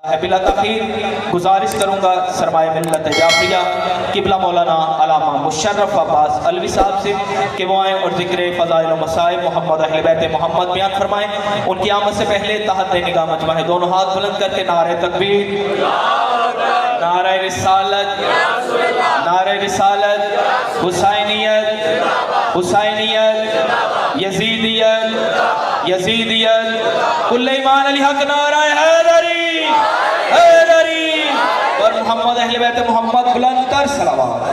बिला तखीर गुजारिश करूँगा सरमाए मिल्लत जाफरिया किबला मौलाना अल्लामा मुशर्रफ अब्बास अलवी साहब से कि वो आएँ और ज़िक्र फ़ज़ाइल व मसाइब मोहम्मद अहले बैत मोहम्मद बयान फरमाएँ। उनकी आमद से पहले तहत निगाह मजमा है, दोनों हाथ बुलंद करके नारे तकबीर, नारे रिसालत, नारे रिसालत, हुसैनियत, हुसैनियत, यजीदियत, यजीदियत, कुल्ले ईमान अली हक, नारा हैदरी, हैदरी और मोहम्मद अहले बैत मोहम्मद बुलंद कर सलावत।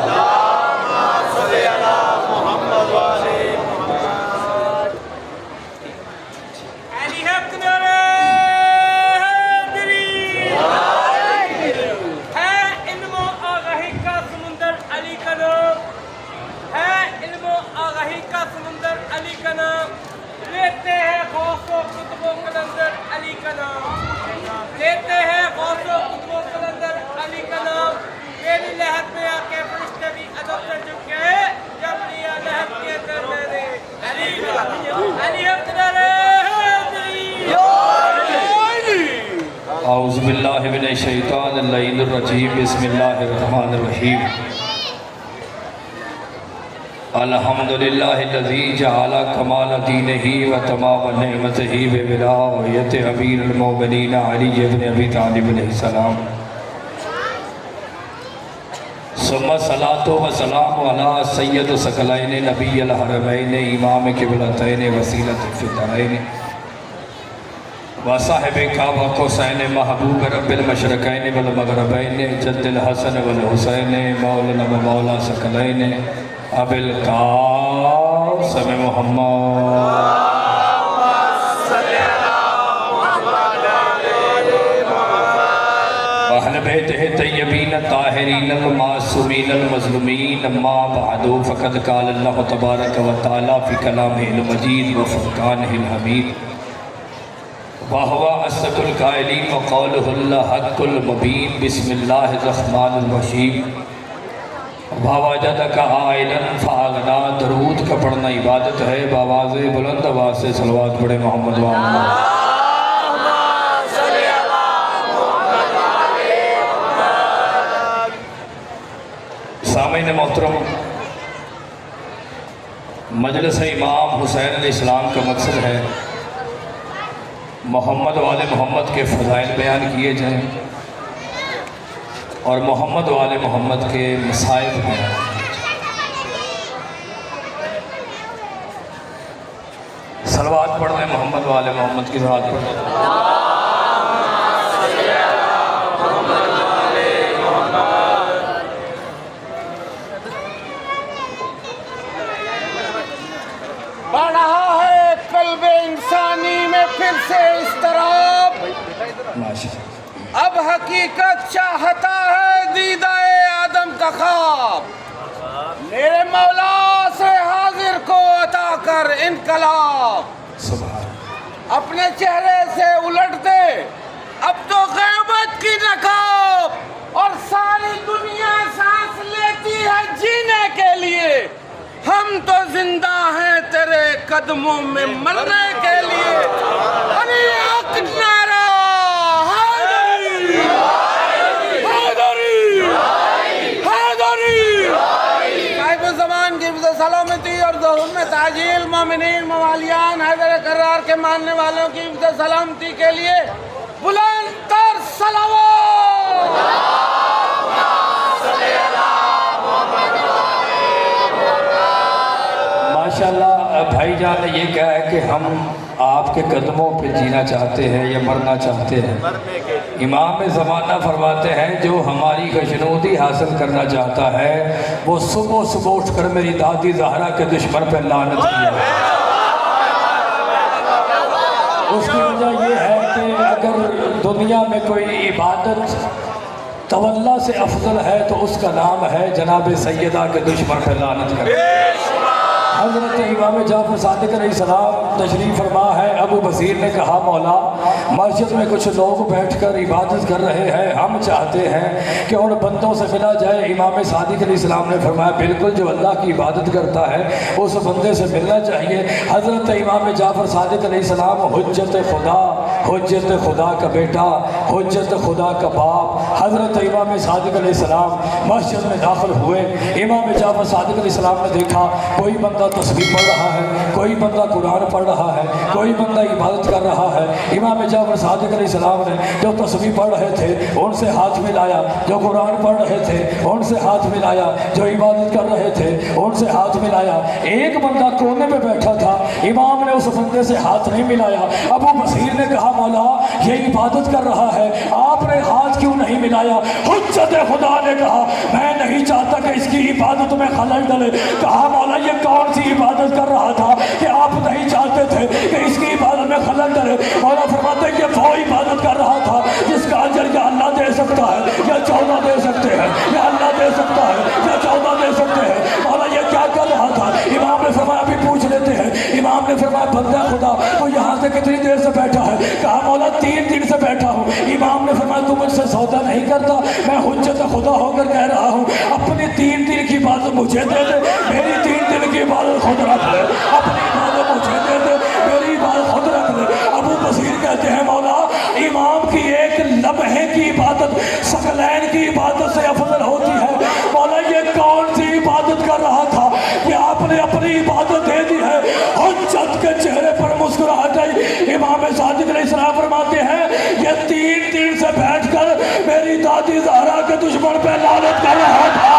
लेते हैं गौसो कुतुबो कलंदर अली का नाम, लेते हैं गौसो कुतुबो कलंदर अली का नाम। मेरी लहद में आके फरिश्ते भी अदब से झुके जब लिया लहद के दरबारे अली अली अकबर औज़ु बिल्लाहि मिनश शैतानिर रजीम बिस्मिल्लाहिर रहमानिर रहीम। अल्हम्दुलिल्लाहिल्लज़ी जअला कमाल दीनिही व तमाम निअमतिही बिविलायत अमीरुल मोमिनीन अली इब्न अबी तालिब अलैहिस्सलाम। सुम्मा सलातो व सलाम अला सय्यद सकलैन नबिय्यिल हरमैन इमाम क़िबलतैन वसीलत फ़िदरैन व साहिब काबा हुसैन महबूब रब्बिल मशरक़ैन वल मग़रिबैन जद्दिल हसन वल हुसैन मौलाना व मौला सकलैन अबिल कासिम मोहम्मद अहल बैतिही तय्यबीन ताहिरीन मासूमीन मज़लूमीन अम्मा बअदु फ़क़द क़ाल अल्लाहु तबारक व तआला फ़ी कलामिहिल मजीद व फ़ुरक़ानिहिल हमीद व हुवा असदुल क़ाइलीन व क़ौलुहुल हक़्क़ुल मुबीन। बिस्मिल्लाहिर रहमानिर रहीम। वावजदका आइलन फ़अग़ना। दरूद का पढ़ना इबादत है, बावाज़ बुलंद आवाज़ से सलवात पढ़े मोहम्मद व सामीन मोहतरम, मजलिस इमाम हुसैन अलैहिस्सलाम का मकसद है मोहम्मद वाले मोहम्मद के फ़ज़ाइल बयान किए जाएँ और मोहम्मद वाले मोहम्मद के मसाइब बयान किए जाएँ। सलवात पढ़ लें मोहम्मद वाले मोहम्मद की सलवात पढ़ लें। फिर से इस तरफ अब हकीकत चाहता है दीदाए आदम का ख्वाब। मेरे मौला से हाजिर को अता कर इनकलाब। अपने चेहरे से उलट दे अब तो ग़ैबत की नकाब और सारी दुनिया सांस लेती है जीने के लिए। हम तो जिंदा हैं तेरे कदमों में मरने के लिए। अली हक नारा हैदरी, हैदरी, हैदरी। साहिब ज़मान की सलामती और ज़हूर में ताजील मोमिनीन मवालियान हैदर करार के मानने वालों की सलामती के लिए बुलंद तर सलावत। माशाअल्लाह भाईजान ने ये कहा है कि हम आपके कदमों पे जीना चाहते हैं या मरना चाहते हैं। इमाम ज़माना फरमाते हैं जो हमारी खुशनुदी हासिल करना चाहता है वो सुबह सुबह उठकर मेरी दादी ज़हरा के दुश्मन पर लानत किया। उसकी वजह ये है कि अगर दुनिया में कोई इबादत तवल्ला से अफजल है तो उसका नाम है जनाब सैयदा के दुश्मन पर लानत करना। हज़रत इमाम जाफ़र सादिक़ अलैहिस्सलाम तशरीफ़ फरमा है। अबू बसीर ने कहा मौला मस्जिद में कुछ लोग बैठकर इबादत कर रहे हैं, हम चाहते हैं कि उन बंदों से मिला जाए। इमाम सादिक़ अलैहिस्सलाम ने फरमाया बिल्कुल, जो अल्लाह की इबादत करता है उस बंदे से मिलना चाहिए। हज़रत इमाम जाफ़र सादिक़ अलैहिस्सलाम हुज्जत खुदा हुज्जत खुदा का बेटा, हुज्जत खुदा का बाप हज़रत इमाम सादिक अलैहिस्सलाम मस्जिद में दाखिल हुए। इमाम जाफर सादिक अलैहिस्सलाम ने देखा कोई बंदा तस्बीह पढ़ रहा है, कोई बंदा कुरान पढ़ रहा है, कोई बंदा इबादत कर रहा है। इमाम जाफर सादिक अलैहिस्सलाम ने जो तस्बीह पढ़ रहे थे उनसे हाथ मिलाया, जो कुरान पढ़ रहे थे उनसे हाथ मिलाया, जो इबादत कर रहे थे उनसे हाथ मिलाया। एक बंदा कोने में बैठा था, इमाम ने उस बंदे से हाथ नहीं मिलाया। अबू बसीर ने कहा मौला ये इबादत कर रहा है, आपने हाथ क्यों नहीं मिलाया? हुज्जत खुदा ने कहा मैं नहीं चाहता कि इसकी इबादत में खलल डले। कहा मौला ये कौन सी इबादत कर रहा था कि आप नहीं चाहते थे कि इसकी इबादत में खलल डले? मौला फरमाते कि वो इबादत कर रहा था जिसका अजर या अल्लाह दे सकता है या 14 दे सकते हैं, या अल्लाह दे सकता है या 14 दे सकते हैं। मौला ये क्या कर रहा था? इमाम ने फरमाया अभी पूछ लेते हैं। इमाम ने फरमाया बंदा खुदा तो यहाँ से कितनी देर से बैठा है? कहा मौला 3 दिन से बैठा हूँ। इमाम ने फरमाया तू मुझसे सौदा नहीं करता, मैं हुज्जत खुदा होकर कह रहा हूँ अपनी 3 दिन की इबादत मुझे दे दे, मेरी 3 दिन की इबादत खुद रख ले। अपनी इबादत मुझे दे दे, मेरी इबादत खुद रख ले। अबू बसीर कहते हैं मौला इमाम की एक लम्हे की इबादत सकलैन की इबादत से अफजल होती है। मौला ये कौन सी इबादत कर रहा था कि आपने अपनी इबादत दे दी है? हुज्जत के चेहरे पर मुस्कुराहट आई। इमाम सादिक अलैहिस्सलाम फरमाते हैं ये 3 दिन से बैठकर मेरी दादी ज़हरा के दुश्मन पे लानत कर रहा था।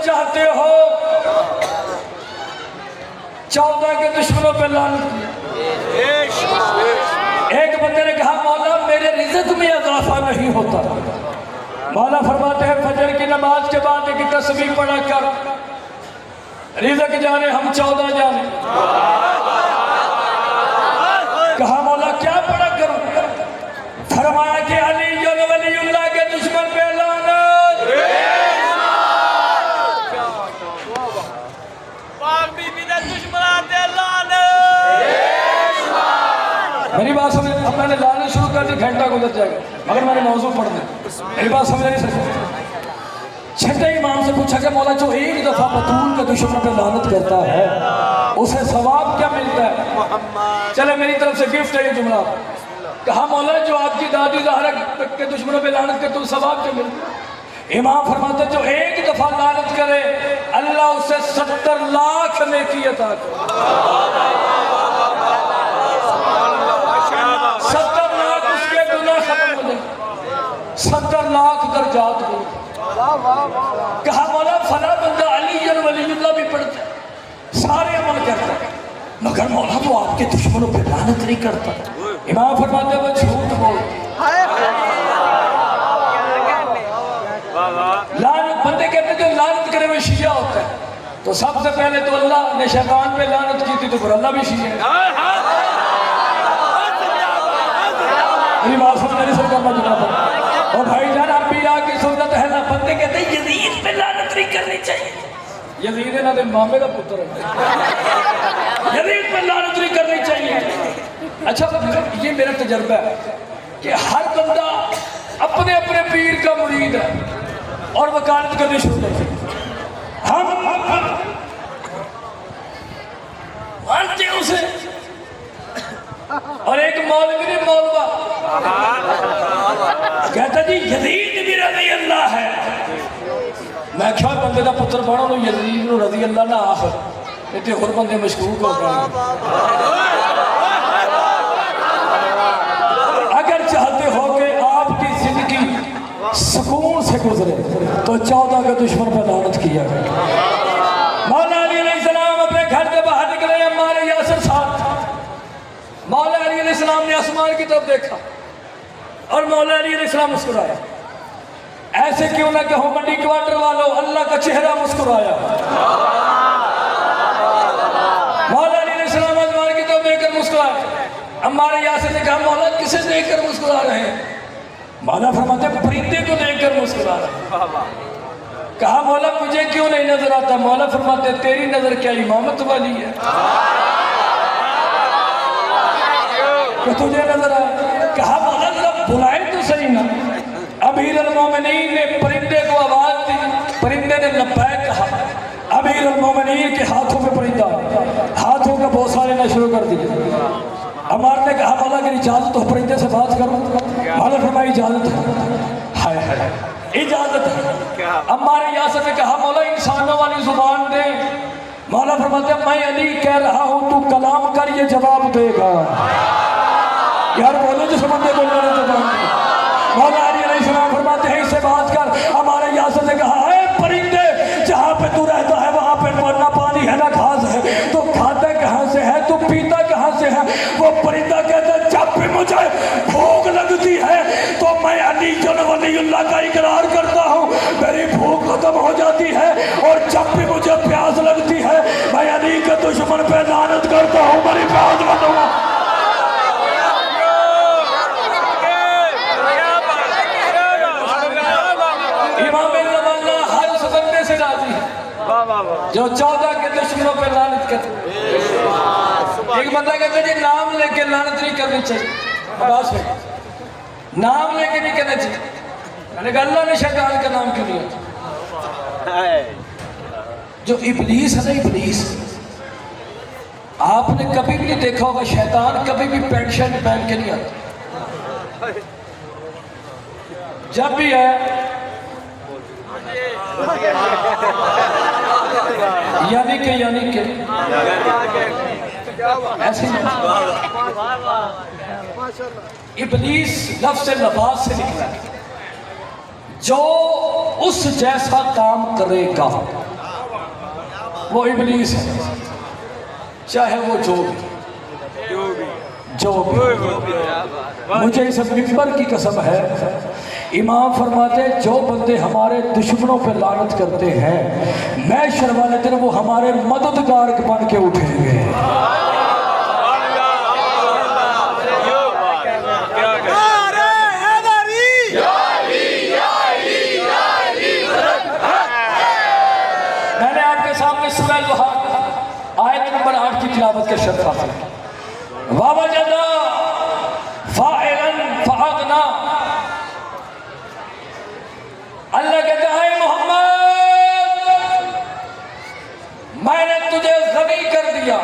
चाहते हो 14 के दुश्मनों पे लानत किया। एक बंदे ने कहा मौला मेरे रिज़्क़ में इजाफा नहीं होता। मौला फरमाते हैं फजर की नमाज के बाद एक तस्बीह पढ़ा कर रिज़्क़ जाने हम 14 जाने। कहा मौला क्या पढ़ा करूं? फरमाया कि अली वलीउल्लाह के दुश्मन पे लानत। मेरी बात समझ, अब मैंने लाने शुरू कर दी घंटा गुजर जाएगा मगर मैंने मौजू पढ़ दी। मेरी बात समझ नहीं सकती। छठे इमाम से पूछा कि मौला जो एक दफा बतूल के दुश्मन पे लानत करता है उसे सवाब क्या मिलता है? चले मेरी तरफ से गिफ्ट है ये जुमला। कहा मौला जो आपकी दादी ज़हरा के दुश्मनों पे लानत करते तो सवाब क्या मिलता है? इमाम फरमाते जो एक दफा लानत करे अल्लाह उसे 70 लाख नेकी अता करे। 70 लाख उसके गुनाह खत्म हो जाए, 70 लाख दर्जात हो। कहा मौला फला बंदा अली वलीउल्लाह भी पढ़ता है, सारे अमल करता है मगर मौला वो आपके दुश्मनों पे लानत नहीं करता। इमाम फरमाते वो झूठ बोल। लानत बंदे कहते जो लानत करे वो शिया होता है। तो सबसे पहले तो अल्लाह ने शैतान पे लानत की थी तो फिर अल्लाह भी शिया है। मेरी बात सुन मेरी सुन करना जुड़ा और भाई जान आप भी आके सुनना तो है ना। बंदे कहते यजीद पे लानत नहीं करनी चाहिए। यजीद है ना तो मामे का पुत्र है, यजीद पे लानत नहीं करनी चाहिए। अच्छा ये मेरा तजर्बा है कि हर बंदा अपने अपने पीर का मुरीद है और वकालत करनी शुरू कर दी। हम मानते हैं उसे और एक मौलवी ने मौलवा कहता जी यजीद भी रज़ी अल्लाह है। मैं क्या बंदे का पुत्र बना लो यजीद नु रज़ी अल्लाह ना आखिर इतने होर बंदे मशकूक हो गए। अगर चाहते हो कि आपकी जिंदगी सुकून से गुजरे तो 14 के दुश्मन पर लानत किया गया। मौला अली अलैहिस्सलाम अपने घर से बाहर निकले, अम्मार यासिर साथ। मौला अली अलैहिस्सलाम ने आसमान की तरफ देखा और मौला अली अलैहिस्सलाम मुस्कुराया। ऐसे क्यों ना कहो मंडी क्वार्टर वालों अल्लाह का चेहरा मुस्कुराया। मौला अली अलैहिस्सलाम आसमान की तरफ देखकर मुस्कुराए। हमारे यासर ने कहा मौला किसे देखकर मुस्कुरा रहे हैं? मौला फरमाते परिंदे को देखकर मुस्कुरा रहे हैं। कहा मौला मुझे क्यों नहीं नजर आता? मौला फरमाते तेरी नजर क्या इमामत वाली है तो तुझे नजर आए? कहा मौला जब बुलाए तो सही ना। अमीर अल-मोमिनीन ने परिंदे को आवाज दी, परिंदे ने लब्बैक कहा। अमीर अल-मोमिनीन के हाथों में परिंदा, हाथों का बोसा लेना शुरू कर दिया। अमार ने कहा मौला की इजाजत हो परिंदे से बात करूं? मौला फरमाई इजाजत है। हाय हाय इजाजत है। अम्मार यासर ने कहा मौला इंसानों वाली जुबान दे। मौला फरमाते मैं अली कह रहा हूं तू कलाम कर ये जवाब देगा। यार बोलो जिस बंदे को मैंने जवाब दिया। मौला अली अलैहिस्सलाम फरमाते हैं इससे बात कर। हमारे यासर ने कहा है परिंदे जहां पे तू रहता है वहां पे ना पानी है ना घास है, तो खाता कहां से है, तू पीता कहां से है? वो परिंदा कहता है जब भी मुझे भूख लगती है तो मैं अली वलीउल्लाह का इकरार करता हूँ, मेरी भूख खत्म हो जाती है। और जब भी मुझे प्यास लगती है मैं अली के दुश्मन पे लानत करता हूँ, मेरी प्यास बताऊँ। जो 14 के दुश्मनों पे लानत कर। एक बंदा कहता है नाम लेके लानत नहीं करनी चाहिए, बस नाम लेके नहीं करना चाहिए। मैंने कहा अल्लाह ने शैतान का नाम क्यों लिया? जो इब्लीस है ना, इब्लीस आपने कभी भी नहीं देखा होगा, शैतान कभी भी पैंट शर्ट पहन के नहीं आता। जब भी है यानी के ऐसे इब्लीस लफ्ज़ लिबास से निकला। जो उस जैसा काम करेगा वो इब्लीस है, चाहे वो जो भी। मुझे इस मिंबर की कसम है, इमाम फरमाते जो बंदे हमारे दुश्मनों पे लानत करते हैं महशर वाले दिन वो हमारे मददगार बन के उठेंगे। मैंने आपके सामने सूरह ज़ुहा आयत नंबर 8 की तिलावत के शर्त हासिल की। वावजदा फाइलन फअगना। अल्लाह कहता है मोहम्मद मैंने तुझे गनी कर दिया,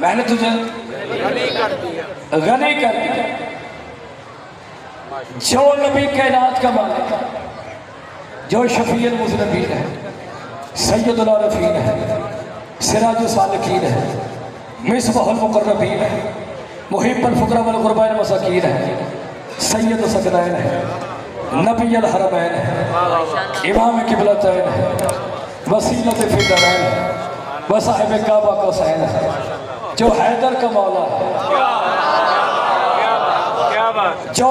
मैंने तुझे गनी कर दिया। जो नबी कायनात का मालिक है, जो शफीउल मुज़नबीन है, सय्यदुल आरिफीन है, सिराजुल सालिकीन है, मिसबाहुल मुक़र्रबीन है, मुहिब्बुल फुक़रा वल ग़ुरबा वल मसाकीन है, सैयद सकलैन है, नबी अल हरमैन है, इमाम किबलतैन है, वसीलत फिदरैन है, व साहिब काबा कौसैन है, जो हैदर का मौला है, जो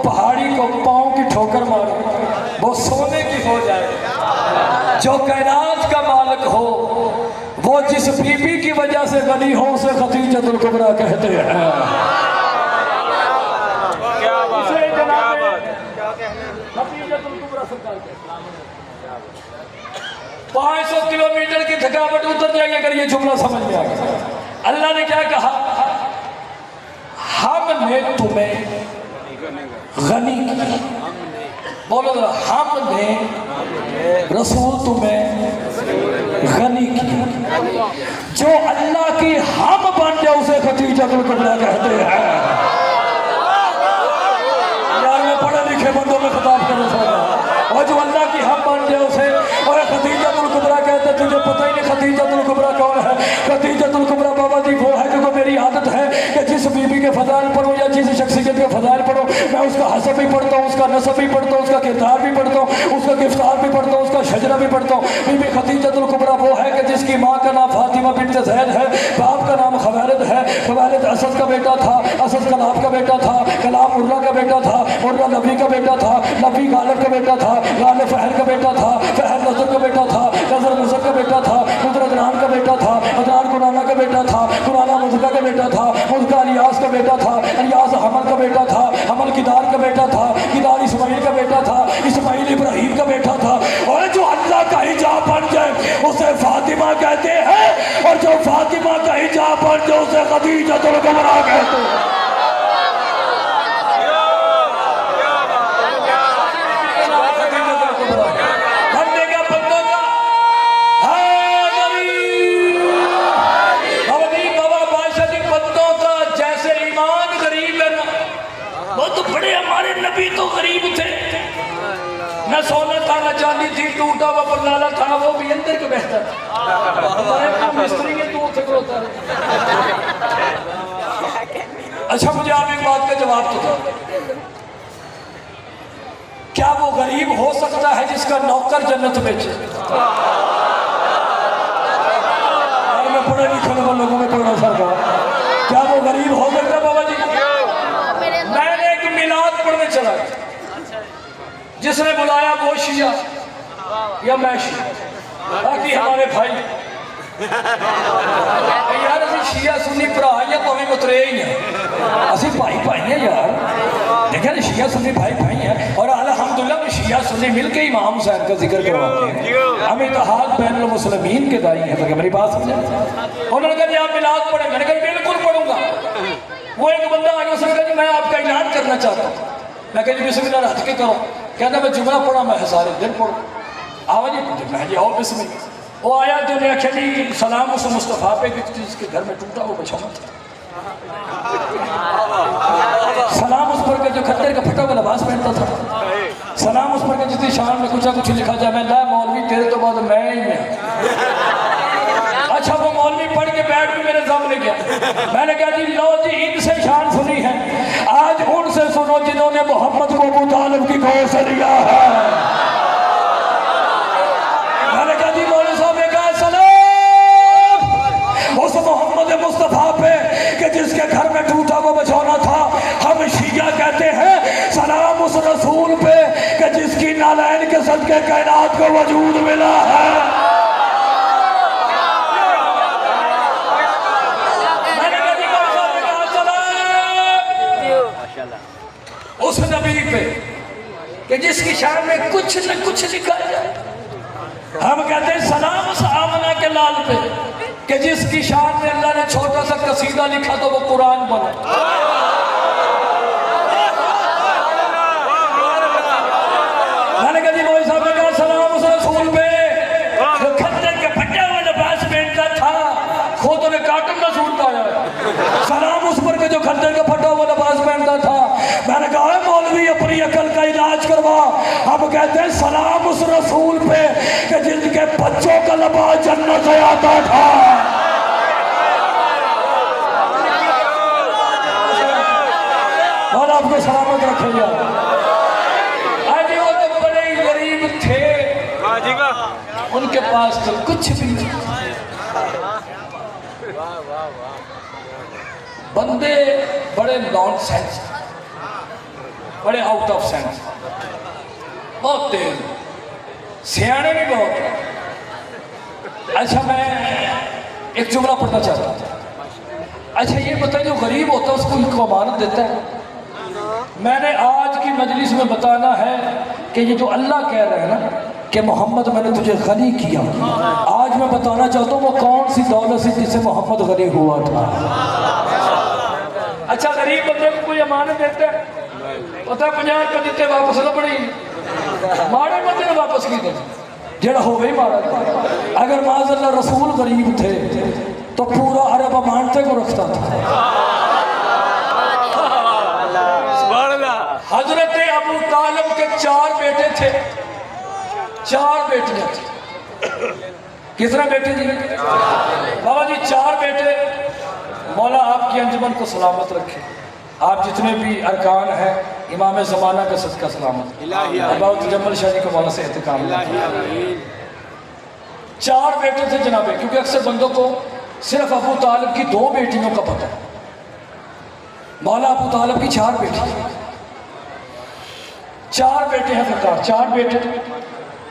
पहाड़ी को पाँव की ठोकर मारे वो सोने की हो जाए, जो कायनात का मालिक हो, वो जिस बीबी की वजह से गनी हो उसे खदीजतुल कुबरा कहते हैं। 500 किलोमीटर की थकावट उतर जाएगी अगर ये जुमला समझ में आ गया। अल्लाह ने क्या कहा? हमने तुम्हें गनी किया। बोलो जरा, हमने रसूल तुम्हें गनी किया। जो अल्लाह की हम बन जाए उसे खदीजतुल कुबरा कहते हैं। यार मैं पढ़े लिखे बंदों में खिताब कर रहा हूं, और जो अल्लाह की हम बन जाए उसे और खदीजतुल कुबरा कहते। तुझे पता ही नहीं खदीजतुल कुबरा कौन है? खदीजतुल कुबरा बाबा जी वो है क्योंकि मेरी आदत है कि जिस बीबी के फजाइल पढ़ूं या जिस शख्सियत के फजाइल पढ़ूं मैं उसका हसब भी पढ़ता हूँ, उसका नसब भी पढ़ता हूँ, उसका किरदार भी पढ़ता हूँ, उसका गिरफ्तार भी पढ़ता हूँ, उसका शजरा भी पढ़ता हूँ। बीबी खदीजतुल कुबरा वो है कि जिसकी माँ का नाम फातिमा बिन्त ज़ैद है, बाप का नाम खवालिद है, खवालिद असद का बेटा था, असद कलाब का बेटा था, कलाब मुर्रा का बेटा था, मुर्रा नबी का बेटा था, नबी गालिब का बेटा था, गालिब फहर का बेटा था, फहर नजर का बेटा था, नजर मुजर का बेटा था, मुजर अदनान का बेटा था, अदनान गुनाना का बेटा था, कुराना मुज़का का बेटा था, मुज़का इलियास का बेटा था, इलियास हमल का बेटा था, हमल किदार का बेटा था, किदार इस्माइल का बेटा था, इस्माइल इब्राहिम का बेटा था। और जो अल्लाह का हिजाब बन जाए उसे फातिमा कहते हैं, और जो फातिमा का हिजाब बन जाए उसे खदीजतुल कुबरा कहते हैं। नबी तो गरीब थे, न सोना था न चांदी थी, टूटा हुआ पल्ला था, वो भी अंदर के बेहतर। मिस्त्री के दूर से होता है। अच्छा मुझे आप एक बात का जवाब तो दो, क्या वो गरीब हो सकता है जिसका नौकर जन्नत बेचे? मैं पढ़े लिखे लोगों में थोड़ा सा क्या वो गरीब हो सकता है बाबा जी? मैंने एक मिलाद पढ़ने चला, जिसने बुलाया वो शिया या मैं शिया, बाकी हमारे भाई यार अभी शिया सुन्नी भरा या भावे उतरे ही हैं, असि भाई भाई हैं यार, देखा ना शिया सुन्नी भाई भाई हैं। और अल्हम्दुलिल्लाह शिया सुन्नी मिलके इमाम हुसैन का जिक्र करवाते हैं, हम इत्तेहाद बैनुल मुस्लिमीन के दाई हैं। तो मेरी बात समझे? उन्होंने कहा जी आप मिलाद पढ़े, मैंने कहा बिल्कुल पढ़ूंगा। वो एक बंदा आगे उसने कहा जी मैं आपका ऐलान करना चाहता हूँ। मैं कहा जी बिस्मिल्लाह रख के करो। कहना मैं जुमला पढ़ा, मैं सारे दिन पढ़ू। आवा जी मैं जी आओ बिस्मिल्लाह। वो आया तो ने आख्या जी सलाम उस मुस्तफ़ा पे जिसके घर में टूटा वो बचाना था, सलाम उस पर के जो खद्दर का फटा हुआ लिबास पहनता था, सलाम उस पर के जिसकी शान में कुछ लिखा जाए, मैं ला मौलवी तेरे तो बाद मैं ही मैं। अच्छा वो मौलवी पढ़ के बैठ के मेरे सामने गया, मैंने कहा जी लो जी इनसे शान सुनी है, आज उनसे सुनो जिन्होंने मोहम्मद को अबू तालिब की गौ से लिया है। मैंने कहा जी मौलवी साहब ने कहा सलाम उस मोहम्मद मुस्तफ़ा पे कि जिसके घर में टूटा वो बचाना था। हम शिया कहते हैं सलाम उस रसूल पे कि जिसकी नालैन के सदके कायनात को वजूद मिला है। उस नबी पे कि जिसकी शान में कुछ न कुछ लिखा जाए। हम कहते हैं सलाम उस आमना के लाल पे कि जिसकी शान में अल्लाह ने छोटा सा कसीदा लिखा तो वो कुरान बना। मैंने कहा जी मौलवी साहब ने कहा सलाम उस रसूल पे जो खद्दर के फटे हुए लिबास पहनता था, खुद ने काटन का सूट पाया। सलाम उस पर के जो खद्दर का फटा हुआ लिबास पहनता था। मैंने कहा मौलवी अपनी अकल का इलाज करवा। हम कहते हैं सलाम उस रसूल पे कि जिनके बच्चों का लिबास जन्नत से आता था। और आपको सलामत रखेगा। आज वो तो बड़े ही गरीब थे, उनके पास तो कुछ भी नहीं। बंदे बड़े नॉनसेंस, बड़े आउट ऑफ सेंस, बहुत तेज, सियाने भी बहुत। अच्छा मैं एक जुमला पढ़ना चाहता हूँ। अच्छा ये बताइए जो गरीब होता है उसको इनको अमानत देता है? मैंने आज की मजलिस में बताना है कि ये जो अल्लाह कह रहे हैं ना कि मोहम्मद मैंने तुझे गनी किया, आज मैं बताना चाहता हूँ वो कौन सी दौलत से जिससे मोहम्मद गनी हुआ था। अच्छा गरीब बंदे को कोई अमानत देता है, पता 50 रुपये देते वापस ना पड़ी, माड़े बंदे ने वापस की दे जेड़ा हो गई माड़ा। अगर माज़अल्लाह रसूल गरीब थे तो पूरा अरब अमानते को रखता था। हजरत अबू तालिब के 4 बेटे थे, 4 बेटियां थी। कितने बेटे जी? बाबा जी 4 बेटे। मौला आपकी अंजुमन को सलामत रखे, आप जितने भी अरकान हैं इमाम ज़माना का सदका सलामत, बहुत जमल शाह जी को मौला से एहतिकाम। 4 बेटे थे जनाबे, क्योंकि अक्सर बंदों को सिर्फ अबू तालिब की 2 बेटियों का पता है। मौला अबू तालिब की 4 बेटी, 4 बेटे हैं सरकार, 4 बेटे।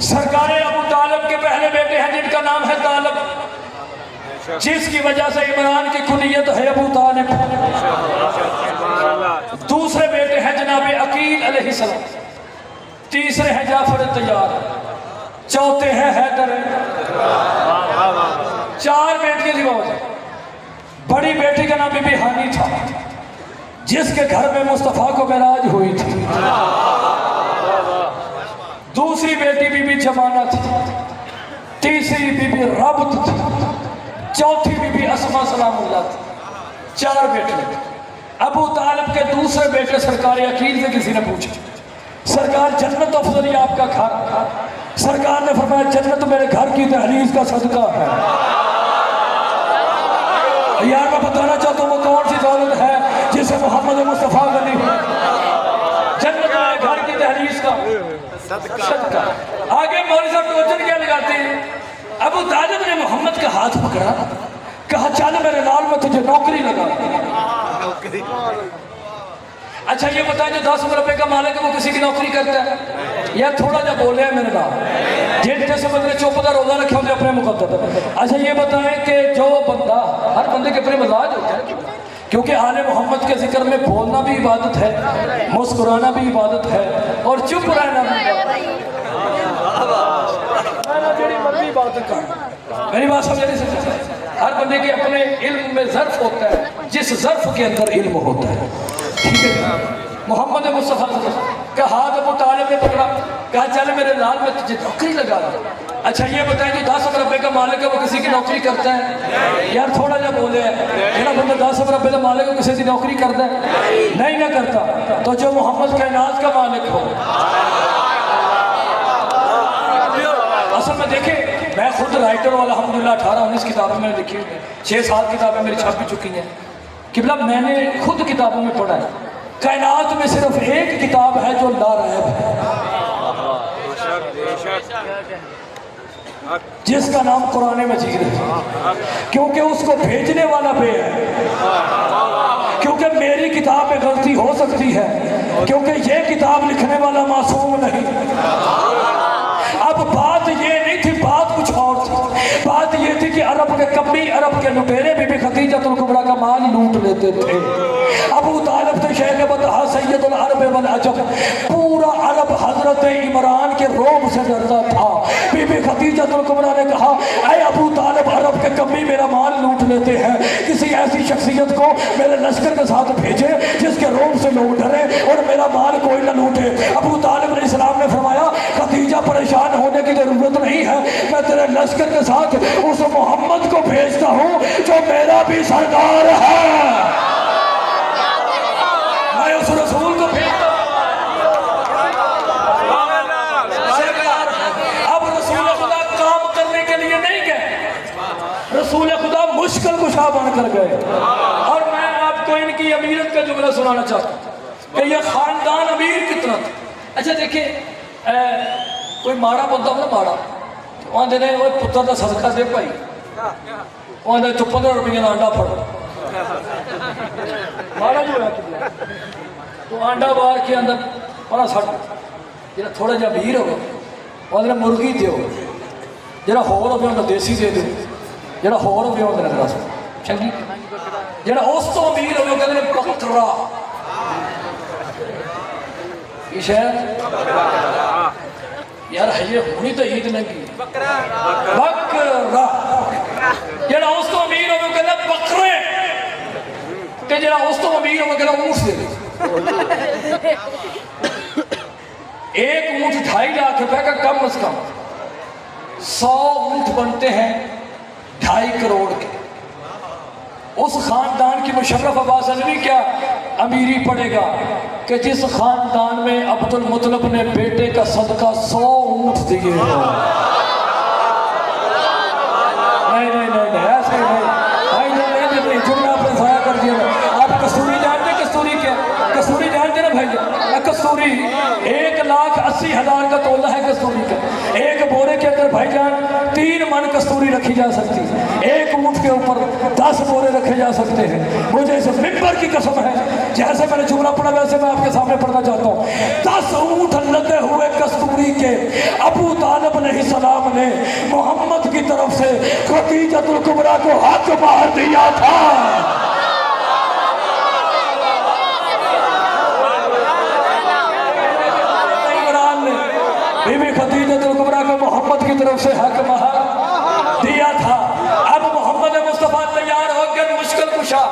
सरकार अबू तालिब के पहले बेटे हैं जिनका नाम है तालिब। जिसकी वजह से इमरान की कुनियत है अबू तालिब। दूसरे बेटे हैं जनाब अकील अलैहिस्सलाम, तीसरे हैं जाफर तैयार, चौथे हैं हैदर। चार बेटियां थी बहुत। बड़ी बेटी का नाम बीबी हानी था, जिसके घर में मुस्तफ़ा को मेराज हुई थी। दूसरी बेटी बीबी जमाना थी, तीसरी बीबी रब्त थी, चौथी बीबी अस्मा सलामुल्लाह थी। चार बेटे। अबू तालिब के दूसरे बेटे सरकार अकील से किसी ने पूछा, सरकार जन्नत अफजल ही आपका घर? सरकार ने फरमाया जन्नत मेरे घर की तहरीर का सदका है। यार मैं बताना चाहता हूँ वो कौन सी दौलत है जिसे मोहम्मद मुस्तफ़ा गनी जन्नत मेरे घर की तहरीर का सदका। आगे मौलवी साहब टोचन क्या लगाते हैं? अबू तालिब ने मोहम्मद का हाथ पकड़ा, कहा चल मेरे लाल में तुझे नौकरी लगा। अच्छा ये बताएं जो 10 रुपए का मालिक है वो किसी की नौकरी करता है? यार थोड़ा जा बोले हैं मेरे नाम जेठ जैसे बंदे चुप का रोजा रखे होंगे अपने मुकद्दर। अच्छा ये बताएं कि जो बंदा, हर बंदे के अपने मजाज होता है, क्योंकि आले मोहम्मद के जिक्र में बोलना भी इबादत है, मुस्कुराना भी इबादत है, और चुप रहना भी इबादत है। मेरी बात समझ नहीं। हर बंदे के अपने इल्म में ज़र्फ होता है, जिस ज़र्फ के अंदर इल्म होता है। ठीक है। मोहम्मद मुस्तफ़ा का हाथ अबू तालिब ने पकड़ा, कहा चल मेरे लाल में तुझे नौकरी लगा दो। अच्छा ये बताएं जो 10 रुपए का मालिक है वो किसी की नौकरी करता है? यार थोड़ा जा बोले है बंदा 10 रुपए का मालिक है किसी की नौकरी करता है? नहीं ना करता। तो जो मोहम्मद कायनात का मालिक हो, असल में देखे मैं खुद राइटर वाला अल्हम्दुलिल्लाह 18-19 किताबें मैंने लिखी हुई हैं, 6-7 किताबें मेरी छप भी चुकी हैं। किबला मैंने खुद किताबों में पढ़ा है, कायनात में सिर्फ एक किताब है जो लारैब है, जिसका नाम कुरान मजीद है, क्योंकि उसको भेजने वाला बे है। क्योंकि मेरी किताब में गलती हो सकती है, क्योंकि ये किताब लिखने वाला मासूम नहीं। अब बात ये नहीं थी, बात कुछ और थी। बात ये थी कि अरब के कब्बी, अरब के लुटेरे बीबी खदीजतुल कुबरा का माल लूट लेते थे। अबू तालिब थे शेख बतहा सैयदुल अरब वल अजम, पूरा अरब हजरत इमरान के रोब से डरता था। बीबी खदीजतुल कुबरा ने कहा ऐ अबू तालिब, अरब के कब्बी मेरा माल लूट लेते हैं, किसी ऐसी शख्सियत को मेरे लश्कर के साथ भेजे जिसके रोब से लोग डरे और मेरा माल कोई न लूटे। अबू तालिब ने इस्लाम ने फरमाया खदीजा परेशान होने की जरूरत नहीं है, मैं तेरे लश्कर के साथ उस मोहम्मद को भेजता हूँ जो मेरा भी सरदार है। मैं उस रसूल को भेजता हूँ। अब रसूल खुदा काम करने के लिए नहीं गए, रसूल खुदा मुश्किल कुशा बनकर गए। और मैं आपको इनकी अमीरत का जुमला सुनाना चाहता हूँ कि यह खानदान अमीर कितना था। अच्छा देखिए कोई माड़ा बंदा हो ना, माड़ा आंदे ने वो पुत्र का सदका दे भाई, आंदे तो 15 रुपये का आंडा फड़ माड़ा जो है तो आंडा बार के अंदर बड़ा सट जो थोड़ा जहा अमीर हो आंदे मुर्गी दो, जो होर हो देसी दे दो, जो होर हो दस चंगी, जो उस तो अमीर हो कहते बकरा शहर यार हजे हुणी तो ईद लगी बकरा, जरा उस तो अमीर हो कहना बकरे, ते जरा उस तो अमीर हो कहना ऊँट दे। एक ऊँट 2.5 लाख रुपए का कम अज कम, 100 ऊँट बनते हैं 2.5 करोड़ के। उस खानदान की मुशर्रफ अब्बास अलवी क्या अमीरी पड़ेगा कि जिस खानदान में अब्दुल मुतलब ने बेटे का सदका 100 ऊँट दिए हो। नहीं नहीं नहीं ऐसे नहीं, जुमला आपने ज़ाया कर दिया। आप कसूरी जानते, कसूरी क्या कसूरी जानते ना भाई? कसूरी 1,80,000 का तोला है कसूरी का। एक बोरे के अंदर भाईजान 3 मन कस्तूरी रखी जा सकती है, एक ऊँट के ऊपर 10 बोरे रखे जा सकते हैं। मुझे इस मिंबर की कसम है, जैसे मैंने जुमला पढ़ा वैसे मैं आपके सामने पढ़ना चाहता हूँ। 10 ऊँट लगे हुए कस्तूरी के अबू तालिब अलैहिस्सलाम ने मोहम्मद की तरफ से खदीजतुल कुबरा को हक मार दिया था। इमरान ने बीबी खदीजतुल कुबरा को मोहम्मद की तरफ से हक मार दिया था। अब मोहम्मद मुस्तफ़ा तैयार होकर मुश्किल कुशा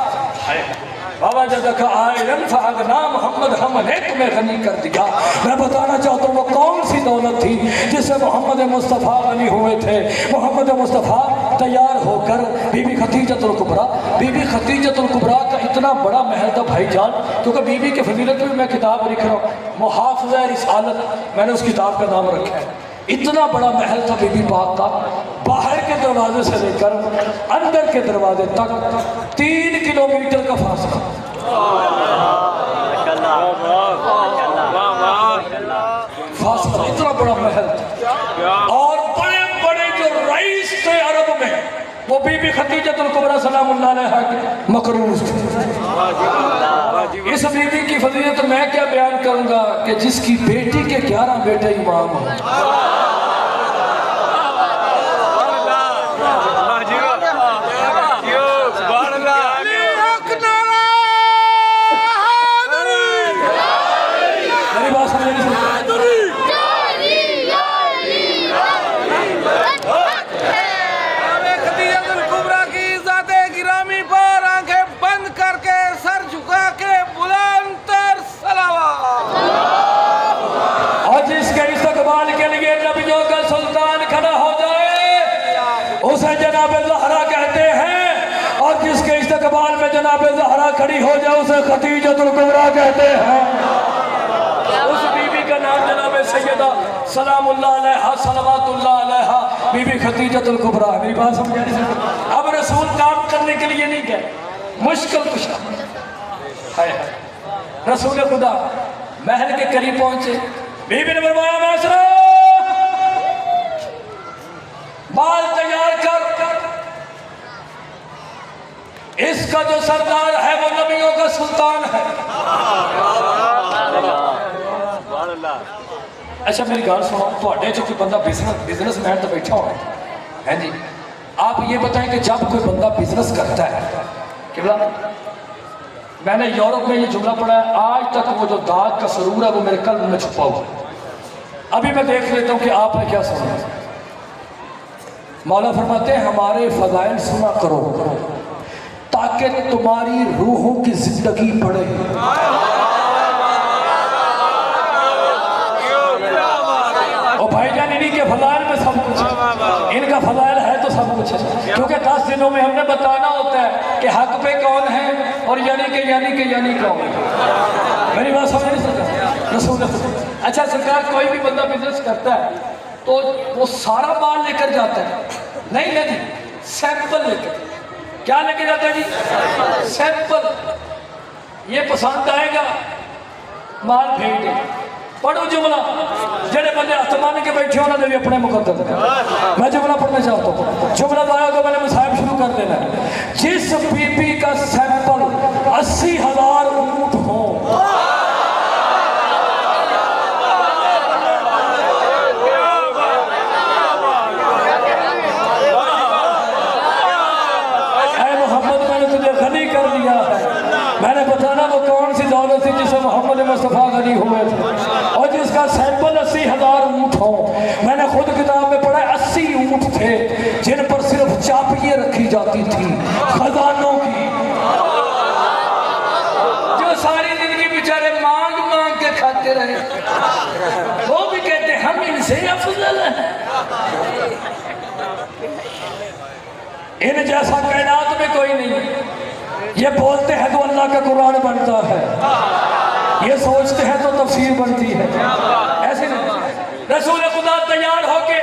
बाबा जब आयरन फागना मोहम्मद हमने तुम्हें गनी कर दिया। मैं बताना चाहता हूँ वो कौन सी दौलत थी जिससे मोहम्मद मुस्तफ़ा गनी हुए थे। मोहम्मद मुस्तफ़ा तैयार होकर बीबी खदीजतुल कुबरा, बीबी खदीजतुल कुबरा का इतना बड़ा महल था भाईजान, क्योंकि बीबी के फजीलत में मैं किताब लिख रहा हूँ, मुहाफ़िज़ा रिसालत, मैंने उस किताब का नाम रखा है। इतना बड़ा महल था बीबी पाक का, बाहर के दरवाजे से लेकर अंदर के दरवाजे तक 3 किलोमीटर का फासला। फासला इतना बड़ा महल था। और बड़े बड़े जो रईस थे अरब में वो बीबी खदीजतुल कुबरा सलामुल्लाह अलैहा के मकरूज थे। इस बीबी की फजीलत मैं क्या बयान करूंगा कि जिसकी बेटी के 11 बेटे इमाम हैं। इस्तकबाल में जनाबे ज़हरा खड़ी हो जाए उसे खदीजतुल कुबरा कहते हैं। उस बीबी का नाम जनाबे सैयदा सलामुल्लाह अलैहा सलवातुल्लाह अलैहा बीबी खदीजतुल कुबरा। मेरी बात समझ नहीं सकते। अब रसूल काम करने के लिए नहीं गए, मुश्किल कुशा है। रसूल खुदा महल के करीब पहुंचे, बीबी ने फरमाया मैसरा बाल तैयार कर, इसका जो सरदार है वो नबियों का सुल्तान है। अच्छा मेरी गल सुनो, थोड़े जो कोई बंदा बिजनेसमैन तो बैठा हो है जी, आप ये बताएं कि जब कोई बंदा बिजनेस करता है कि मैंने यूरोप में ये जुमला पढ़ा है, आज तक वो जो दाग का सरूर है वो मेरे कल्ब में छुपा हुआ है। अभी मैं देख लेता हूँ कि आपने क्या सुना। मौला फरमाते हैं हमारे फजाइल सुना करो ताकि तुम्हारी रूहों की जिंदगी बढ़े। और भाईजान इन्हीं के फजाइल में सब कुछ है, इनका फजाइल है तो सब कुछ है। क्योंकि 10 दिनों में हमने बताना होता है कि हक पे कौन है और यानी कौन है। मेरी बात समझ नहीं सकता रसूल। अच्छा सरकार कोई भी बंदा बिजनेस करता है तो वो सारा माल लेकर जाता है, नहीं लेती, सैंपल लेकर। क्या लेके जाता है जी? सैंपल। ये पसंद आएगा माल भेज दे। पढ़ो जुमला, जेडे बंदे हथ मान के बैठे उन्होंने भी अपने मुकद्दर। मैं जुमला पढ़ना चाहता हूँ, जुमला लाया तो मैंने मसाइब शुरू कर देना। जिस बीबी का सैंपल 80,000 ऊंट हो, मैंने बताना वो कौन सी दौलत थी जिसे मोहम्मद मुस्तफ़ा गनी हुए थे और जिसका सैंपल 80,000 ऊँट हो। मैंने खुद किताब में पढ़ा 80 ऊँट थे जिन पर सिर्फ चाबियाँ रखी जाती थी खजानों की, जो सारी जिंदगी बेचारे मांग मांग के खाते रहे। वो भी कहते हम इनसे अफजल हैं। इन जैसा कायनात में कोई नहीं। ये बोलते हैं तो अल्लाह का कुरान बनता है, ये सोचते हैं तो तफसीर बनती है, ऐसे नहीं। रसूल खुदा तैयार होके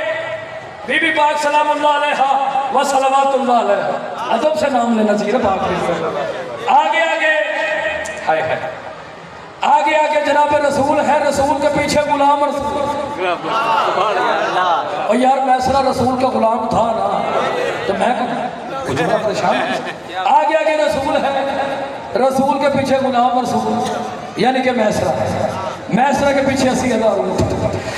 बीबी पाक सलामुल्लाह अलैहा व सलवातुल्लाह अलैहा, अदब से नाम लेना चाहिए पाक। आगे आगे हाय हाय आगे आगे जनाब रसूल है, रसूल के पीछे गुलाम। और यार मैसरा रसूल का गुलाम था ना, तो मैं परेशान। आगे आगे रसूल है, रसूल के पीछे गुलाम रसूल यानी कि मैसरा। मैसरा के पीछे 80,000 ऊँट।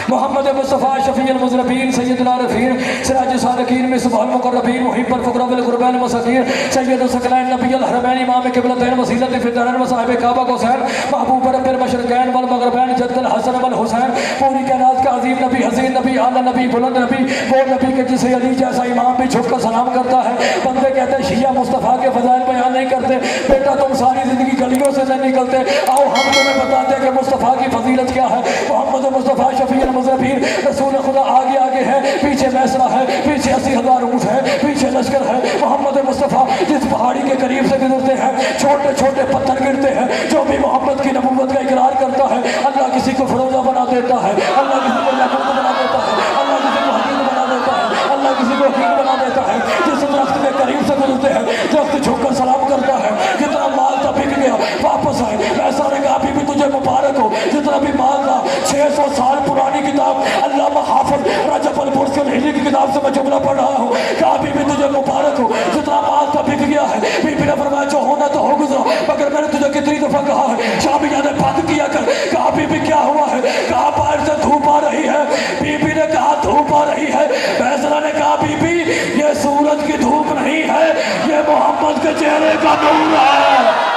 मोहम्मद मुस्तफ़ा शफ़ीउल मुज़रबीन सैयदुल आरिफ़ीन सिराज सालिकीन मिसबाहुल मुक़र्रबीन मुहिब्बुल फ़ुक़रा वल ग़ुरबान मसाकीन सैयदुल सकलैन नबियुल हरमैन इमाम क़िबलतैन वसीलत फ़िद दरैन व साहिब काबा हुसैन महबूब रब्बिल मशरिक़ैन वल मग़रिबैन जद्दुल हसन वल हुसैन पूरी कायनात का अज़ीम नबी हसीन नबी आला नबी बुलंद नबी वो नबी के जिसे अली जैसा इमाम भी झुककर सलाम करता है। बंदे कहते हैं शिया मुस्तफ़ा के फ़ज़ाइल बयान नहीं करते, बेटा तुम सारी ज़िंदगी गलियों से नहीं निकलते, आओ हम तुम्हें बताते हैं कि मुस्तफ़ा की फजीलत क्या है। मोहम्मद मुस्तफ़ा शफ़ीउल मुज़रबीन रसूल खुदा आगे आगे है, पीछे मैसरा है, पीछे 80,000 ऊँट है, पीछे लश्कर है। मोहम्मद मुस्तफ़ा जिस पहाड़ी के करीब से गुजरते हैं छोटे छोटे पत्थर गिरते हैं। जो भी मोहम्मद की नबूवत का इकरार करता है अल्लाह किसी को फ़िरौज़ा बना देता है, अल्लाह किसी को याकूब बना देता है, अल्लाह किसी को हकीम बना देता है, अल्लाह किसी को हकीम बना देता है। जिस दरख्त के करीब से गुजरते हैं दरख्त झुककर सलाम करता है, जितना माल था बिक गया वापस आए। ऐसा ने कहा भी तुझे मुबारक हो, जितना भी माल था 600 साल पुरानी किताब अल्लामा हाफिज़ रजब अल मुर्सिल हिली की किताब से मैं जुमला पढ़ रहा हूँ, कहा बीबी तुझे मुबारक हो, जितना माल था बिक गया है। बीबी ने फरमाया जो होना तो हो गुजरा, मगर मैंने तुझे कितनी दफा कहा है शामिया ने बंद किया कर। कहा बीबी क्या हुआ है, कहा बाहर से धूप आ रही है। बीबी ने कहा धूप आ रही है, फैसला ने कहा बीबी ये सूरज की धूप नहीं है, ये मोहम्मद के चेहरे का नूर है।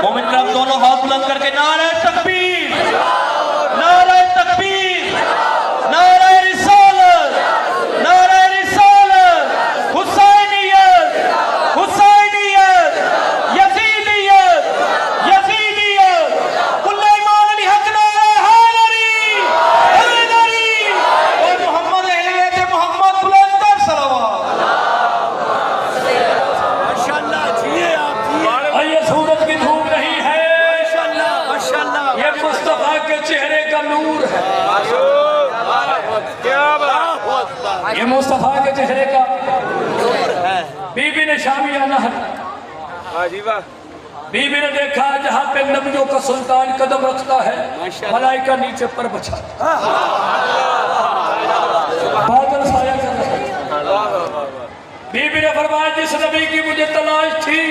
मोमिन करम दोनों हाथ बुलंद करके नारे तकबीर, नारे तकबीर, नारे रिसालत, नारे रिसालत, हुसैनियत, हुसैनियत, यजीदियत, यजीदियत, कुल्ले ईमान अली हक नारे हैदरी, हैदरी और मोहम्मद अहले बैत मोहम्मद बुलंद तर सलावत। माशाल्लाह जिए आप जिए। और ये सूरज की धूप नहीं है, ये मुस्तफा के चेहरे का नूर है, ये मुस्तफा के चेहरे का नूर है। बीबी ने शामियाना हटा, बीबी ने देखा जहाँ पे नबियों का सुल्तान कदम रखता है मलाइका नीचे पर बचा, बादल साया कर रहा है। बीबी ने फरमाया जिस नबी की मुझे तलाश थी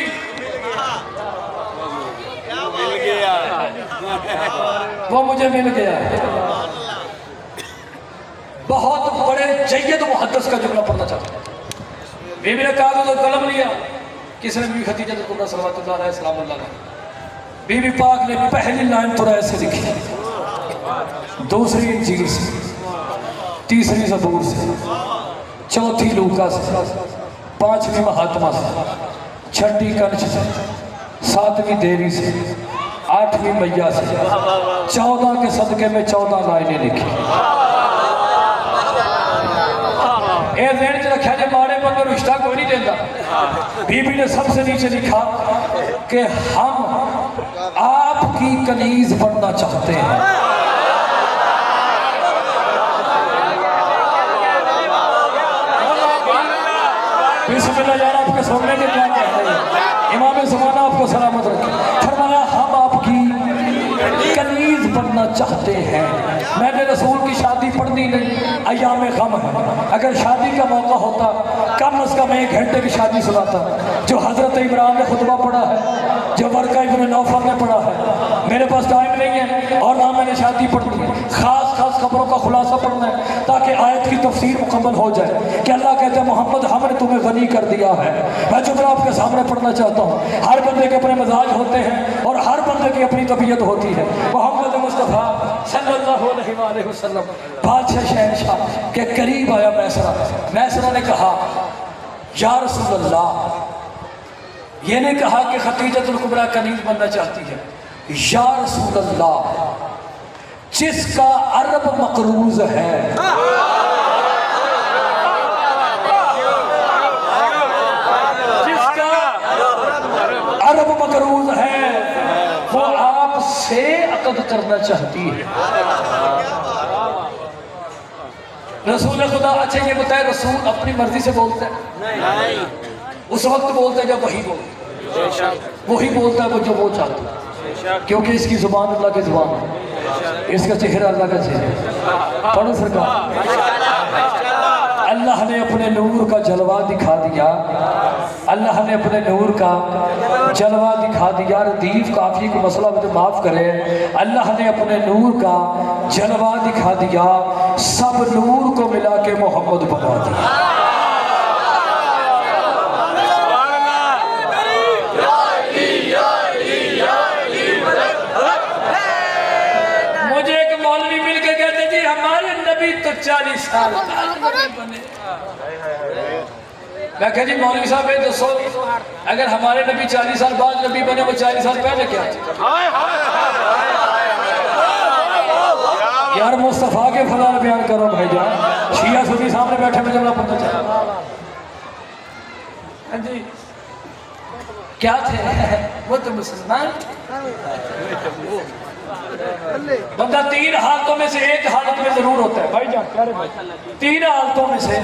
वो मुझे मिल गया। बहुत बड़े जय्यद मुहद्दिस का जुमला पढ़ना चाहता हूं। बीबी ने कागज और कलम लिया, किसने बीबी खदीजा कुबरा सल्लल्लाहु अलैहि वसल्लम। बीबी पाक ने पहली लाइन तो ऐसे लिखी, दूसरी इंजील से, तीसरी ज़बूर से, चौथी लूका से, पांचवी महात्मा से, छठी कंच से, सातवीं देवी से, आठवीं मैया से, 14 के सदके में 14 लाइनें लिखी। ये ज़हन च रखा जे माड़े बंदे रिश्ता कोई नहीं देता। बीबी ने सबसे नीचे लिखा कि हम आपकी कनीज बनना चाहते हैं। बिस्मिल्लाह यार, आपके सामने के क्या कहते हैं, इमाम ज़माना आपको सलामत रखे। फरमाया हम आपकी कनीज बनना चाहते हैं। मैंने रसूल की शादी पढ़नी नहीं, अय्याम गम है। अगर शादी का मौका होता कम अज़ कम 1 घंटे की शादी सुनाता, जो हज़रत इमरान ने खुतबा पढ़ा है, जो वर्का इब्न नौफल ने पढ़ा है। मेरे पास टाइम नहीं है और ना मैंने शादी पढ़नी है, ख़ास ख़ास खबरों का खुलासा पढ़ना है ताकि आयत की तफसीर मुकम्मल हो जाए कि अल्लाह कहते हैं मोहम्मद हमने तुम्हें गनी कर दिया है। मैं जुमला आपके सामने पढ़ना चाहता हूँ। हर बंदे के अपने मजाज होते हैं और हर बंदे की अपनी तबीयत होती है। मोहम्मद मुस्तफ़ा सल्लल्लाहु अलैहि वसल्लम बादशाह शहनशाह के करीब आया मैसरा। मैसरा ने कहा या रसूल अल्लाह, ये ने कहा कि खदीजतुल कुबरा कनीज बनना चाहती है। या रसूल अल्लाह, जिसका अरब मकरूज है, जिसका अरब मकरूज है वो आपसे अक़द करना चाहती है। रसूल खुदा, अच्छा ये बताए रसूल अपनी मर्जी से बोलता है? उस वक्त बोलता है जब वही बोलता, वही बोलता है वो जो वो चाहता है, क्योंकि इसकी जुबान अल्लाह की जुबान है, इसका चेहरा अल्लाह का चेहरा। पढ़ो सरकार, अल्लाह ने अपने नूर का जलवा दिखा दिया, अल्लाह ने अपने नूर का जलवा दिखा दिया। रदीफ काफी को मसला मुझे माफ करे, अल्लाह ने अपने नूर का जलवा दिखा दिया, सब नूर को मिला के मोहम्मद बना दिया। मुझे एक मौलवी मिल के कहते जी हमारे नबी तो 40 साल बने। मैं कह जी मौलवी साहब ये दसो, अगर हमारे नबी 40 साल बाद नबी बने, वो 40 साल पहले क्या यार? मुस्तफा के फजाल बयान करो भाईजान, शिया सुन्नी सामने बैठे मुझे बड़ा पता चला। हाँ जी क्या थे वो तो मुसलमान। बंदा 3 हालतों में से एक हालत में जरूर होता है भाईजान, प्यारे भाई, 3 हालतों में से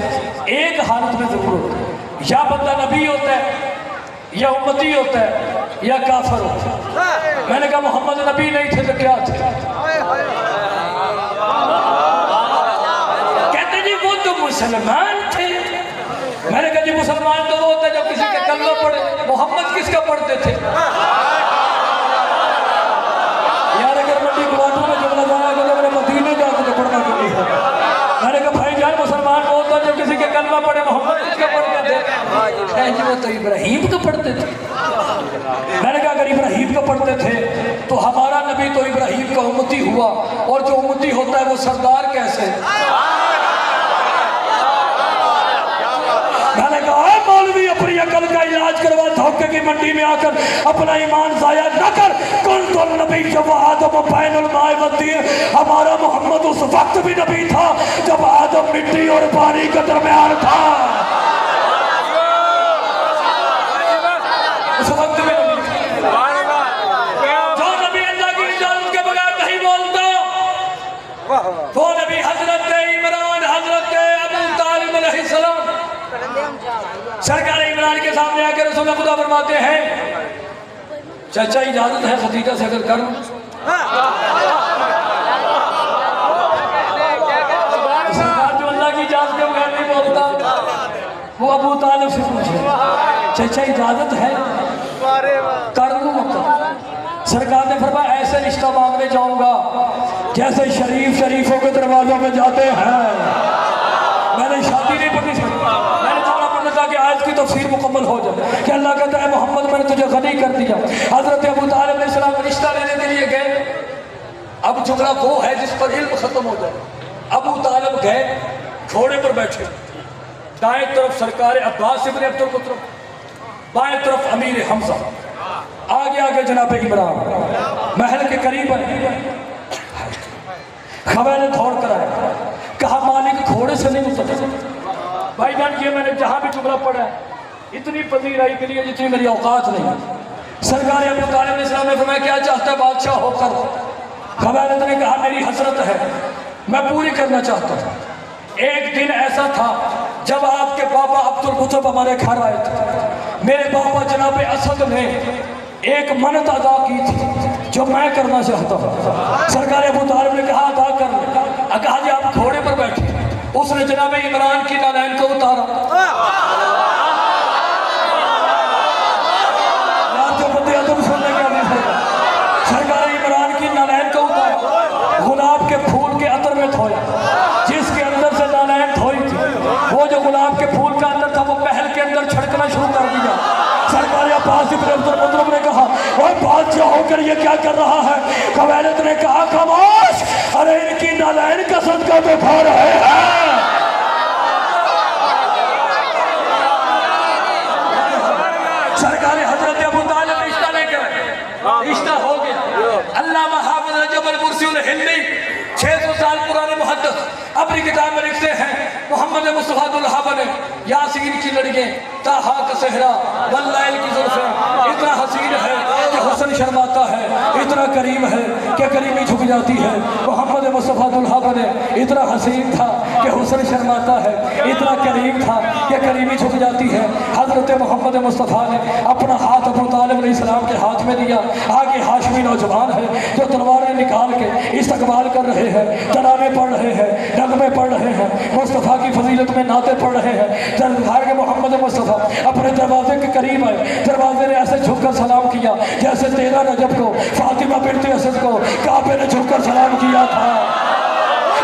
एक हालत में जरूर होता है। या बंदा नबी होता है, या उम्मती होता है, या काफर होता है। मैंने कहा मोहम्मद नबी नहीं थे तो क्या थे? कहते जी वो तो मुसलमान थे। मैंने कहा जी मुसलमान तो वो होता है जब किसी के कलमा पढ़े। मोहम्मद किसका पढ़ते थे यार? अगर मंडी गुलाटों में जुमला जाना है तो मेरे मदीने जाकर तो पढ़ना चाहिए। मैंने कहा भाई जान मुसलमान वो होता है जब किसी के कलमा पढ़े। मोहम्मद किसका पढ़ते थे? वो तो इब्राहिम का पढ़ते थे। मैंने कहा अगर इब्राहिम का पढ़ते थे तो हमारा नबी तो इब्राहिम का उम्मती हुआ, और जो उम्मती होता है वो सरदार कैसे? मैंने कहा मौलवी अपनी अकल का इलाज करवा, धोखे की मंडी में आकर अपना ईमान जाया न कर। कुल तो नबी जब आदम बैनुल माए वद्दीन, हमारा मोहम्मद उस वक्त भी नबी था जब आदम मिट्टी और पानी के दरमियान था। उस वक्त में जो नबी अल्लाह की इजाजत के बगैर नहीं बोलता वो नबी हजरत इमरान, हजरत अबू तालिब अलैहिस्सलाम सरकार इमरान के सामने आकर रसूल खुदा फरमाते हैं चाचा इजाजत है खदीजा से अगर करूं? जो अल्लाह की इजाजत के बगैर नहीं बोलता वो अबू तालिब से पूछे चाचा इजाजत है कर लूं? सरकार ने फरमाया ऐसे रिश्ता मांगने जाऊंगा जैसे शरीफों के दरवाजों में जाते हैं। मैंने शादी नहीं पढ़नी, मैंने जुमला पढ़ना था कि आज की तफसीर मुकम्मल हो जाए कि अल्लाह कहता है मोहम्मद मैंने तुझे गनी कर दिया। हजरत अबू तालिब अलैहिस्सलाम रिश्ता लेने के लिए गए। अब जुमला वो है जिस पर इल्म खत्म हो जाए। अबू तालिब गए, घोड़े पर बैठे, दाएं तरफ सरकार अब्बास इब्न अब्दुल मुत्तलिब, बाएं तरफ अमीर हमजा, आगे आगे जनाब इमरान महल के करीब है। खबर ने दौड़ कर आया, कहा मालिक घोड़े से नहीं उतर। भाईजान ये मैंने जहां भी जुमला पढ़ा है इतनी पजीराई के लिए जितनी मेरी औकात नहीं। सरकार अबू तालिब अलैहिस्सलाम ने फरमाया क्या चाहता है बादशाह होकर? खबैरत ने कहा मेरी हसरत है, मैं पूरी करना चाहता हूँ। एक दिन ऐसा था जब आपके पापा अब्दुल मुत्तलिब हमारे घर आए थे। मेरे पापा जनाब असद ने एक मन्नत अदा की थी जो मैं करना चाहता हूँ। सरकार अबू तालिब ने कहा अदा कर। कहा जी आप घोड़े पर बैठे। उसने जनाब इमरान की नालैन को उतारा। जो बंदे अदब सुनने का नहीं होगा, सरकार इमरान की नालैन को उतारा, गुलाब के फूल के अतर में धोया। जिसके अंदर से नालैन धोई थी वो जो गुलाब के फूल का अंदर था वो महल के अंदर छिड़कना शुरू कर दिया। सरकार अब्बास इब्न अब्दुल मुत्तलिब ने कहा और बादशाह होकर ये क्या कर रहा है? कबैलत ने कहा खामोश, अरे इनकी नालैन का सदका तो खा रहे हैं। सरकार हजरत अबू तालिब रिश्ता लेकर रिश्ता हो गया। अल्लामा हाफिज रजब अल-मुर्सी हिंदी 600 साल पुराने मुहद्दिस अपनी किताब में लिखते हैं मोहम्मद मुस्तफा दुल्हा बने, यासीन की लड़के, ताहा का सहरा, वल्लैल की जुल्फें, इतना हसीन है कि हुस्न शर्माता है, इतना करीम है कि करीमी झुक जाती है। मोहम्मद मुस्तफ़ा दुल्हा बने, इतना हसीन था कि हुस्न शर्माता है, इतना करीम था कि करीमी झुक जाती है। हज़रत मोहम्मद मुस्तफ़ा ने अपना हाथ अबू तालिब अलैहिस्सलाम के हाथ में दिया। आगे हाशमी नौजवान है जो तलवारें निकाल के इस्तकबाल कर रहे हैं, तराने पढ़ रहे हैं, नगमे पढ़ रहे हैं, मुस्तफ़ा की फजीलत में नाते पढ़ रहे हैं। जब मोहम्मद मुस्तफ़ा अपने दरवाजे के करीब आए, दरवाजे ने ऐसे झुककर सलाम किया जैसे 13 रजब को फातिमा बिन्ते असद को काबे ने झुककर सलाम किया था।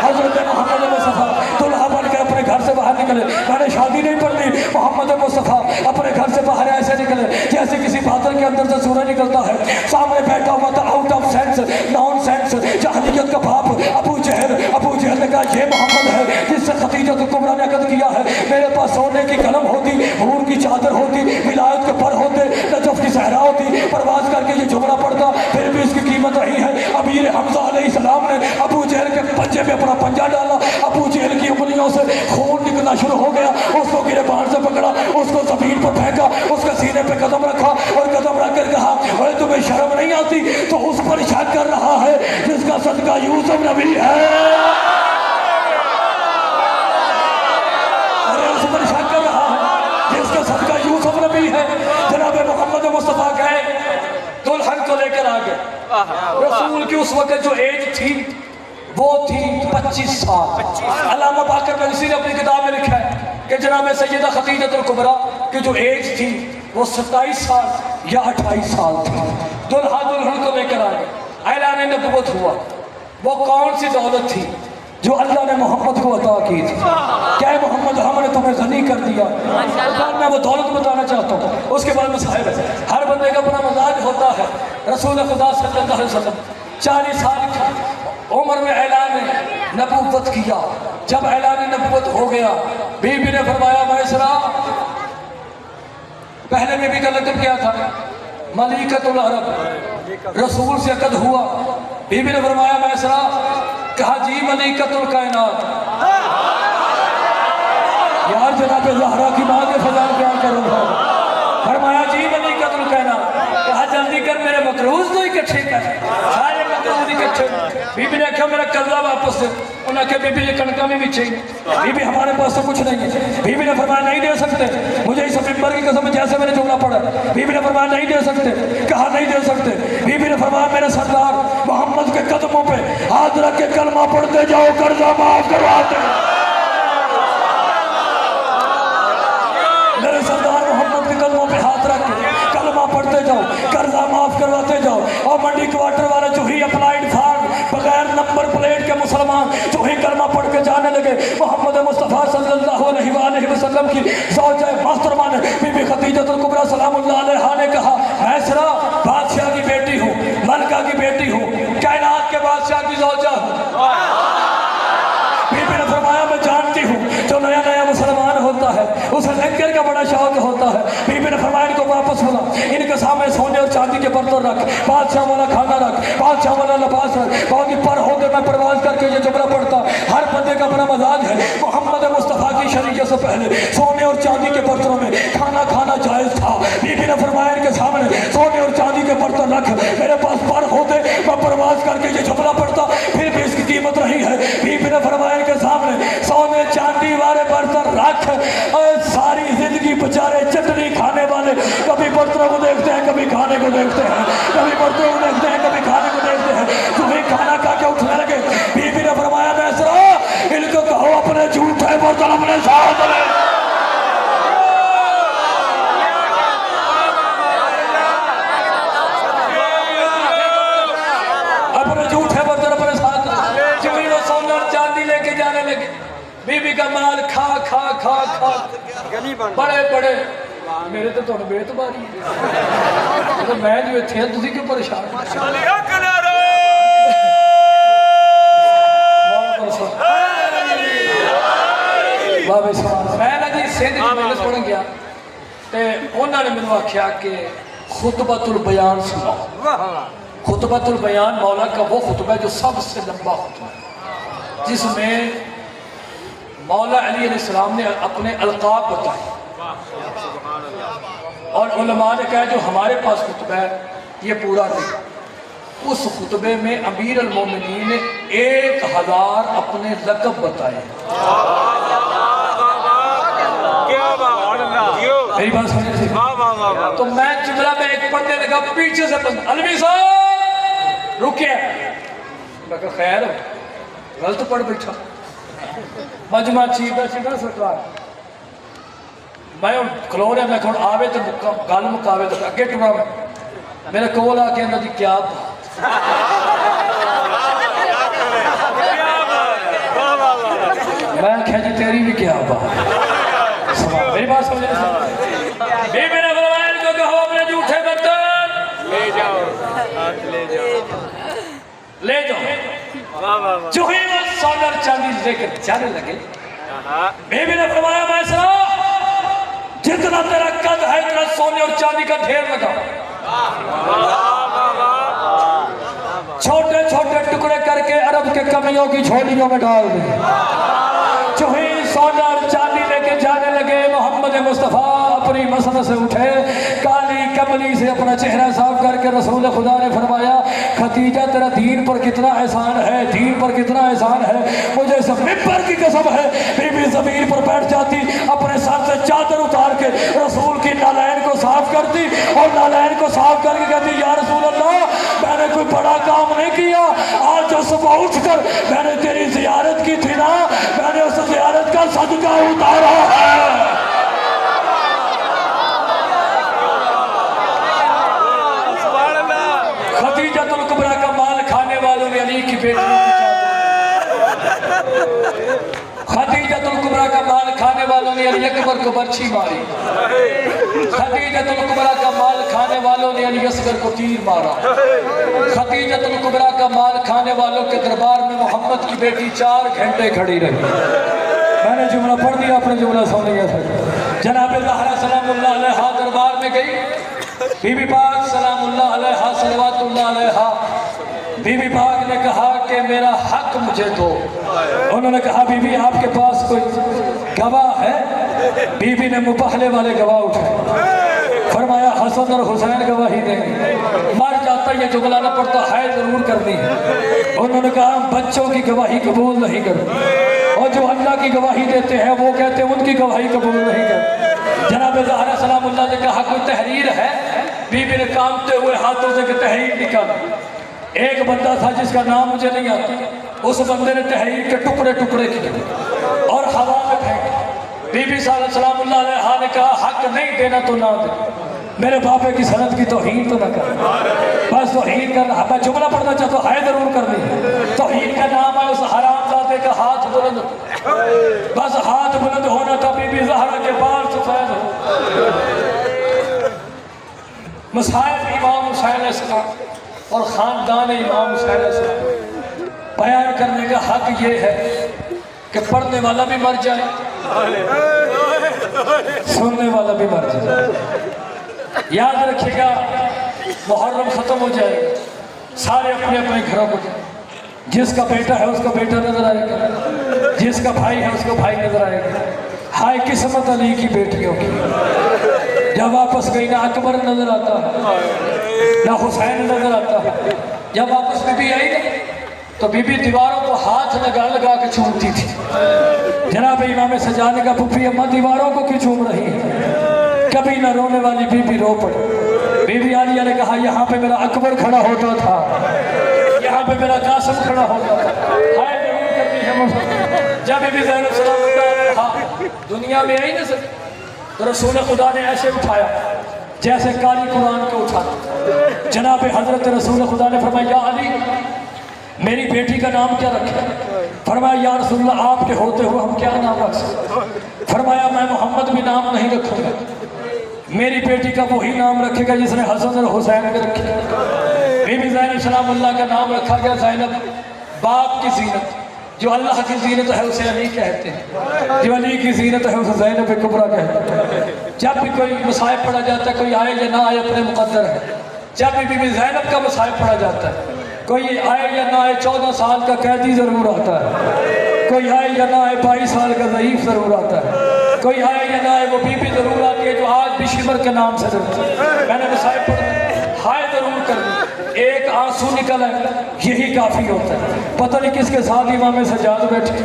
हज़रत मोहम्मद मुस्तफ़ा दुल्हा बन के अपने घर से बाहर निकले। मैंने शादी नहीं पढ़ी, मोहम्मद मुस्तफ़ा अपने घर से बाहर ऐसे निकले जैसे किसी बादल के अंदर से सूरज निकलता है। सामने बैठा हुआ था out of sense, non sense जहलियत का बाप अबू जहल। अबू जहल ने कहा ये मोहम्मद है जिससे खदीजा कुबरा ने कद किया है। मेरे पास सोने की कलम होती, हूर की चादर होती, विलायत के पर होते, नजफ की सहरा होती, परवाज करके ये जुमला पड़ता, फिर भी इसकी कीमत रही है। अमीर हमजा अलैहिस्सलाम ने अबू जहल के पंजे में अपना पंजा डाला। अबू जहल की उंगलियों से खून निकलना शुरू हो गया। उसको गिरबान से पकड़ा, उसको जमीन पर फेंका, उसके सीने पे कदम रखा और कदम रख कर कहा, अरे तुम्हें शर्म नहीं आती? तो उस पर शक कर रहा है जिसका सदका यूसुफ नबी है। अरे उस पर शक कर रहा है जिसका सदका यूसुफ नबी है। जनाब मोहम्मद मुस्तफ़ा गए, दुल्हन को लेकर आ गए। रसूल की उस वक्त जो एज थी वो थी 25 साल। अल्लामा बाकर बगसी ने अपनी किताब में लिखा है कि जनाब सैयदा खदीजतुल कुबरा की जो एज थी वो 27 साल या 28 साल थी। दुल्हा दुल्हन को लेकर आ गए, ऐलान नबूवत हुआ। वो कौन सी दौलत थी जो अल्लाह ने मोहम्मद को अता की थी? क्या है मोहम्मद, हमने तुम्हें गनी कर दिया। मैं वो दौलत बताना चाहता हूँ, उसके बाद में साहिब है। हर बंदे का अपना मजाज होता है। रसूल खुदा सल्लल्लाहु अलैहि वसल्लम 40 साल की उम्र में ऐलान नबूवत किया। जब ऐलान नबूवत हो गया, बीबी ने फरमाया मैसरा, पहले बीबी का लक़ब क्या था? मलिकतुल अरब। रसूल से अक़द हुआ, बीबी ने फरमाया मैसरा, कहा जी मलिकतुल कायनात। यार जनाब ज़हरा की माँ के फजाल क्या करूँगा। फरमाया जी मलिकतुल कायनात। कहा जल्दी कर, मेरे मकरूज तो इकट्ठे कर, सारे मकरूज इकट्ठे। बीबी ने कहा मेरा कर्जा वापस दे। उन्होंने कहा बीबी ये कणका में भी चाहिए। बीबी हमारे पास तो कुछ नहीं है। बीबी ने फरमाया नहीं दे सकते, मुझे इस मिंबर की कसम जैसे मैंने जुमला पढ़ा। बीबी ने फरमाया नहीं दे सकते। कहा नहीं दे सकते। बीबी ने फरमाया मेरे सरदार मोहम्मद के कदमों पे हाथ रख के कलमा पढ़ते जाओ, कर्जा माफ करवाते। मेरे सरदार मोहम्मद के कदमों पे हाथ रख के कलमा पढ़ते जाओ, कर्जा माफ करवाते जाओ। और मंडी क्वार्टर वाले जो ही अप्लाइड फार्म बगैर नंबर प्लेट के मुसलमान जो ही कलमा पढ़ के जाने लगे। मोहम्मद मुस्तफ़ा सल्लल्लाहु अलैहि वसल्लम की ज़ौजा मोहतरमा ने बीबी खदीजतुल कुबरा सलामुल्लाह अलैहा ने कहा, मैसरा बादशाह की बेटी हूँ, मलका की बेटी हूँ, कायनात के बादशाह की ज़ौजा हूँ। बीबी ने फरमाया मैं जानती हूँ जो नया नया मुसलमान होता है उसे लंगर का बड़ा शौक होता है। बीबी ने फरमाया इनको वापस बुला, इनके सामने सोने और चांदी के बर्तन रख, बादशाह वाला खाना रख, बादशाह वाला लिबास रख। बाकी पर होकर मैं परवाज करके ये जुमला पढ़ता। हर बंदे का अपना मजाज है। मोहम्मद मुस्तफ़ा की शरीयत से पहले सोने और चांदी के बर्तनों में खाना खाना जायज़ था। बीबी ने फरमाया इनके सामने सोने और चांदी के बर्तन रख, मेरे पास पर होते मैं परवाज करके ये जुमला पढ़ता, फिर भी इसकी कीमत रही है। बीबी ने फरमाया इनके सामने सोने चांदी वाले बर्तन रख। और सारी जिंदगी बेचारे चटनी खाने वाले कभी बर्तनों को देखते हैं, कभी खाने को देखते हैं, कभी बर्तनों को देखते हैं, कभी खाने को देखते हैं, तुम्हें खाना खा के उठने लगे। बीबी ने फरमाया मैसरा इनको कहो अपने झूठे बर्तन अपने साथ ले। अपने झूठे बर्तन अपने साथ जो ही वो सोना चांदी लेके जाने लगे। बीबी का माल खा खा खा खा बड़े बड़े मेरे तो तुम बेतबारी तो मैं जो इतने तुम क्यों परेशान। मैं ना जी सिंध मेले सुन गया तो उन्होंने मैंने आख्या कि खुतबतुल बयान सुनाओ। खुतबतुल बयान मौला का वो खुतबा है जो सबसे लंबा खुतबा है, जिसमें मौला अली अलैहिस्सलाम ने अपने अलकाब बताए और उलमा ने कहा जो हमारे पास खुतबा है ये पूरा नहीं। उस खुतबे में अमीर अल मोमिनीन ने 1000 अपने लक़ब बताए। मेरी बात समझिए। तो मैं जुमला में एक पढ़ने लगा, पीछे से अलवी साहब रुके। मैं कहा खैर गलत पढ़ बैठा। मजमा चीदा सीधा सरकार मैं खलो रहा, मैं कौन आवे तो गल मुकावे तो अगे टुरा। मेरे कोल आके अंदर जी क्या मैं आख्या जी तेरी भी क्या बात। मेरी बात समझ को कहो अपने झूठे बर्तन ले जाओ। जो ही वो सोना चांदी लेकर जाने लगे, बेबी ने फरमाया मैं सुना जितना तेरा कद है इतना सोने और चांदी का ढेर लगा। छोटे छोटे टुकड़े करके अरब के कमियों की झोलियों में डाल दे। जो ही सोना और चांदी लेके जाने लगे, मोहम्मद मुस्तफ़ा अपनी मसनद से उठे, काली कमली से अपना चेहरा साफ करके रसूल खुदा ने फरमाया खतीजा तेरा दीन पर कितना एहसान है, दीन पर कितना एहसान है। मुझे इस मिंबर की कसम है बीबी ज़मीन पर बैठ जाती, अपने सर से चादर उतार के रसूल की नालैन को साफ करती और नालैन को साफ करके कहती या रसूल अल्लाह मैंने कोई बड़ा काम नहीं किया, आज जो सुबह उठकर मैंने तेरी ज़ियारत की थी ना, मैंने उस ज़ियारत का सदका उतारा है। खदीजतुल कुबरा का माल खाने वालों ने अली की बेटी खदीजतुल कुबरा का माल खाने वालों ने अली अकबर को बर्छी मारी। खदीजतुल कुबरा का माल खाने वालों ने अली असगर को तीर मारा। खदीजतुल कुबरा का माल खाने वालों के दरबार में मोहम्मद की बेटी 4 घंटे खड़ी रही। मैंने जुमला पढ़ दिया, अपने जुमला सुन लिया था। जनाब ज़हरा सलामुल्लाह अलैहा दरबार में गई, बीबी पाक सलामुल्लाह अलैहा सलवातुल्लाह अलैहा, बीबी पाक ने कहा कि मेरा हक मुझे दो। उन्होंने कहा बीबी आपके पास कोई गवाह है? बीबी ने मुबाहले वाले गवाह उठाए, फरमाया हसन और हुसैन गवाही देंगे। मर जाता ये जुमला न पड़ता है जरूर करनी है। उन्होंने कहा बच्चों की गवाही कबूल नहीं करते, और जो अल्लाह की गवाही देते हैं वो कहते हैं उनकी गवाही कबूल नहीं करते। जनाब ज़हरा सलामुल्लाह ने कहा कोई तहरीर है? बीबी ने कांपते हुए हाथों से तहरीर निकाली। एक बंदा था जिसका नाम मुझे नहीं आता, उस बंदे ने तहरीर के टुकड़े टुकड़े किए और हवा में फेंके। बीबी सलामुल्लाह अलैहा ने कहा हक नहीं देना तो ना दे, मेरे बापे की सनत की तौहीन तो ना कर, बस तौहीन करना। मैं जुमला पढ़ना चाहता हूँ, है जरूर करनी। तौहीन का नाम है उस हरामजादे का हाथ बुलंद, बस हाथ बुलंद होना था। बीबी ज़हरा के बाल सफेद हो। मसाइब इमाम हुसैन अलैहिस्सलाम और ख़ानदान इमाम हुसैन अलैहिस्सलाम बयान करने का हक ये है कि पढ़ने वाला भी मर जाए, सुनने वाला भी मर जाए। याद रखिएगा मुहर्रम ख़त्म हो जाएगा, सारे अपने अपने घरों को जाए। जिसका बेटा है उसका बेटा नजर आएगा, जिसका भाई है उसका भाई नजर आएगा। हाय किस्मत अली की बेटियों की, जब वापस गई ना अकबर नजर आता है ना हुसैन नजर आता है। जब वापस बीबी आई ना तो बीबी दीवारों को हाथ लगा लगा के चूमती थी। जनाब इमाम सजाने का पुप्पी अम्मा दीवारों को क्यों चूम रही है? कभी ना रोने वाली बीबी रो पड़ी। बीबी आलिया ने कहा यहाँ पे मेरा अकबर खड़ा होता था, यहाँ पे मेरा कासिम खड़ा होता था। हाय जरूर करनी है जब बीबी ज़ैनब सलामुल्लाह अलैहा दुनिया में आई ना सर, तो रसूल खुदा ने ऐसे उठाया जैसे काली कुरान को उठाता। जनाब हजरत रसूल खुदा ने फरमाया या अली मेरी बेटी का नाम क्या रखे? फरमाया या रसूलल्लाह आपके होते हुए हम क्या नाम रख सकते? फरमाया मैं मोहम्मद भी नाम नहीं रखूंगा, मेरी बेटी का वही नाम रखेगा जिसने हसन और हुसैन के रखे। बीबी ज़ैनब सलामुल्लाह का नाम रखा गया ज़ैनब, बाप की जीनत। जो अल्लाह की जीनत है उसे अली कहते हैं, जो अली की जीनत है उसे ज़ैनब कुबरा कहते हैं। जब भी कोई मसाइब पढ़ा जाता है, कोई आए या ना आए अपने मुकद्दर है। जब भी बीबी ज़ैनब का मसाइब पढ़ा जाता है, कोई आए या ना आए 14 साल का कैदी ज़रूर आता है, कोई आए या ना आए 22 साल का ज़ईफ़ ज़रूर आता है, कोई आए या ना आए वो बीबी ज़रूर आती है जो आज भी शिमर के नाम से डरती है। मैंने मसाइब पढ़ा हाय ज़रूर करनी। एक आंसू निकल आए, यही काफ़ी होता है। पता नहीं किसके साथ इमाम सज्जाद बैठे,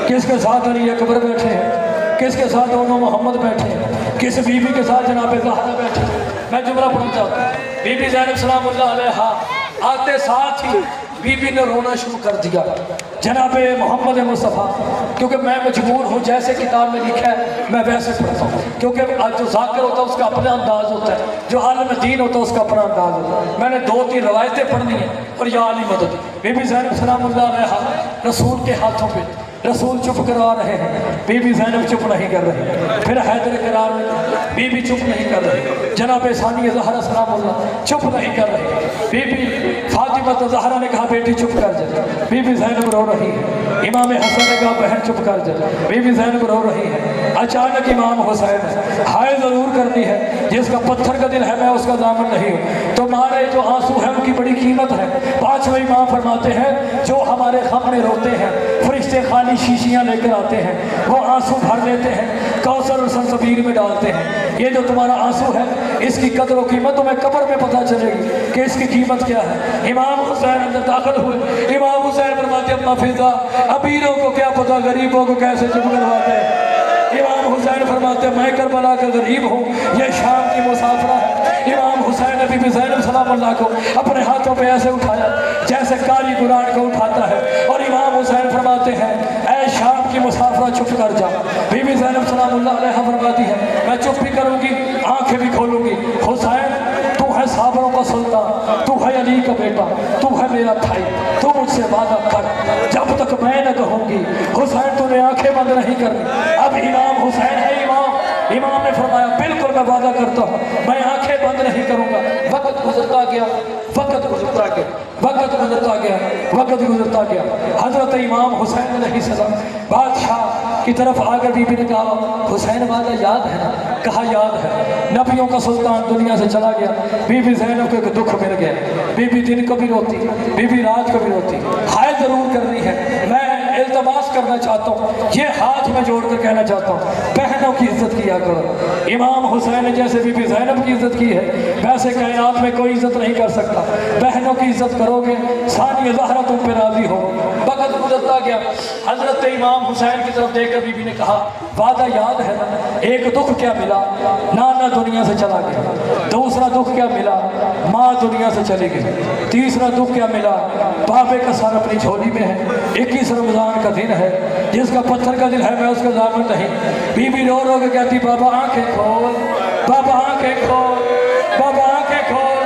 किसके साथ अली अकबर बैठे हैं, किसके साथ दोनों मोहम्मद बैठे हैं, किस बीबी के साथ जनाब ज़हरा बैठे। मैं जुमला पढ़ना चाहता हूँ। बीबी ज़ैनब सलामुल्लाह अलैहा आते साथ ही बीबी ने रोना शुरू कर दिया जनाब मोहम्मद मुस्तफ़ा, क्योंकि मैं मजबूर हूँ, जैसे किताब में लिखा है मैं वैसे पढ़ता हूँ, क्योंकि जो जाकिर होता है उसका अपना अंदाज़ होता है, जो आलम दीन होता है उसका अपना अंदाज़ होता है। मैंने 2-3 रवायतें पढ़नी हैं और या अली मदद। बीबी ज़ैनब सलामुल्लाह अलैहा रसूल के हाथों पे, रसूल चुप करवा रहे हैं, बीबी ज़ैनब चुप नहीं कर रही। फिर हैदर करार बीबी चुप नहीं कर रही, जनाब सानिया ज़हरा सलामुल्लाह चुप नहीं कर रही, बीबी फातिमा तो ज़हरा ने कहा बेटी चुप कर जा, बीबी ज़ैनब रो रही है। इमाम हसन ने कहा बहन चुप कर जा, बीबी ज़ैनब रो रही है। अचानक इमाम हुसैन हाय ज़रूर करनी है, जिसका पत्थर का दिल है मैं उसका दामन नहीं हूँ, तुम्हारे जो आंसू है उनकी बड़ी कीमत है। 5वें इमाम फरमाते हैं जो हमारे गम में रोते हैं फरिश्ते खाली शीशियाँ लेकर आते हैं, वो आंसू भर लेते हैं, कौसर और सलसबील में डालते हैं। ये जो तुम्हारा आंसू है इसकी कदर और कीमत तुम्हें कब्र में पता चलेगी कि इसकी कीमत क्या है। इमाम हुसैन अंदर दाखिल हुए। इमाम हुसैन फरमाते अम्मा फिजा अमीरों को क्या पता गरीबों को कैसे चुप करवाते हैं। इमाम हुसैन फरमाते मैं करबला का गरीब हूँ, ये शाम की मुसाफरा है। इमाम हुसैन ने बीबी ज़ैनब सलामुल्लाह को अपने हाथों पे ऐसे उठाया जैसे कारी कुरान को उठाता है, और इमाम हुसैन फरमाते हैं ऐ शाम की मुसाफरा चुप कर जा। बीबी ज़ैनब सलामुल्लाह अलैहा फरमाती है मैं चुप भी करूँगी आँखें भी खोलूँगी। हुसैन तू है साबरों का सुल्तान, तू है अली का बेटा, तू है मेरा भाई, तू मुझसे वादा कर जब तक मैं न कहूँगी। हुसैन तूने आंखें बंद नहीं करनी। अब इमाम हुसैन है इमाम ने फरमाया बिल्कुल मैं वादा करता हूँ मैं आंखें बंद नहीं करूँगा। वक्त गुजरता गया, वक्त गुजरता गया, वक्त गुजरता गया, वक्त गुजरता गया। हजरत इमाम हुसैन अलैहिस्सलाम बादशाह की तरफ आकर बीबी ने कहा हुसैन वादा याद है ना? कहा याद है। नबियों का सुल्तान दुनिया से चला गया। बीबी ज़ैनब को एक दुख मिल गया। बीबी दिन को भी रोती, बीबी रात को भी रोती। हाय ज़रूर करनी है। मैं इल्तमास करना चाहता हूँ, ये हाथ में जोड़ कर कहना चाहता हूँ बहनों की इज्जत किया करो। इमाम हुसैन ने जैसे बीबी ज़ैनब की इज्जत की है वैसे कायनात में कोई इज्जत नहीं कर सकता। बहनों की इज्जत करोगे सानिया ज़हरा तुम पे राजी हो। वक्त गुजरता गया। हजरत इमाम हुसैन की तरफ देखकर बीबी ने कहा वादा याद है ना? एक दुख क्या मिला, नाना दुनिया से चला गया। दूसरा दुख क्या मिला, माँ दुनिया से चली गई। तीसरा दुख क्या मिला, बाबे का सर अपनी झोली में है। 21 रमज़ान का दिन है, जिसका पत्थर का दिल है मैं उसका दामन नहीं। बीबी रो रो के कहती बाबा आंखें खोल, बाबा आंखें खोल, बाबा आंखें खोल।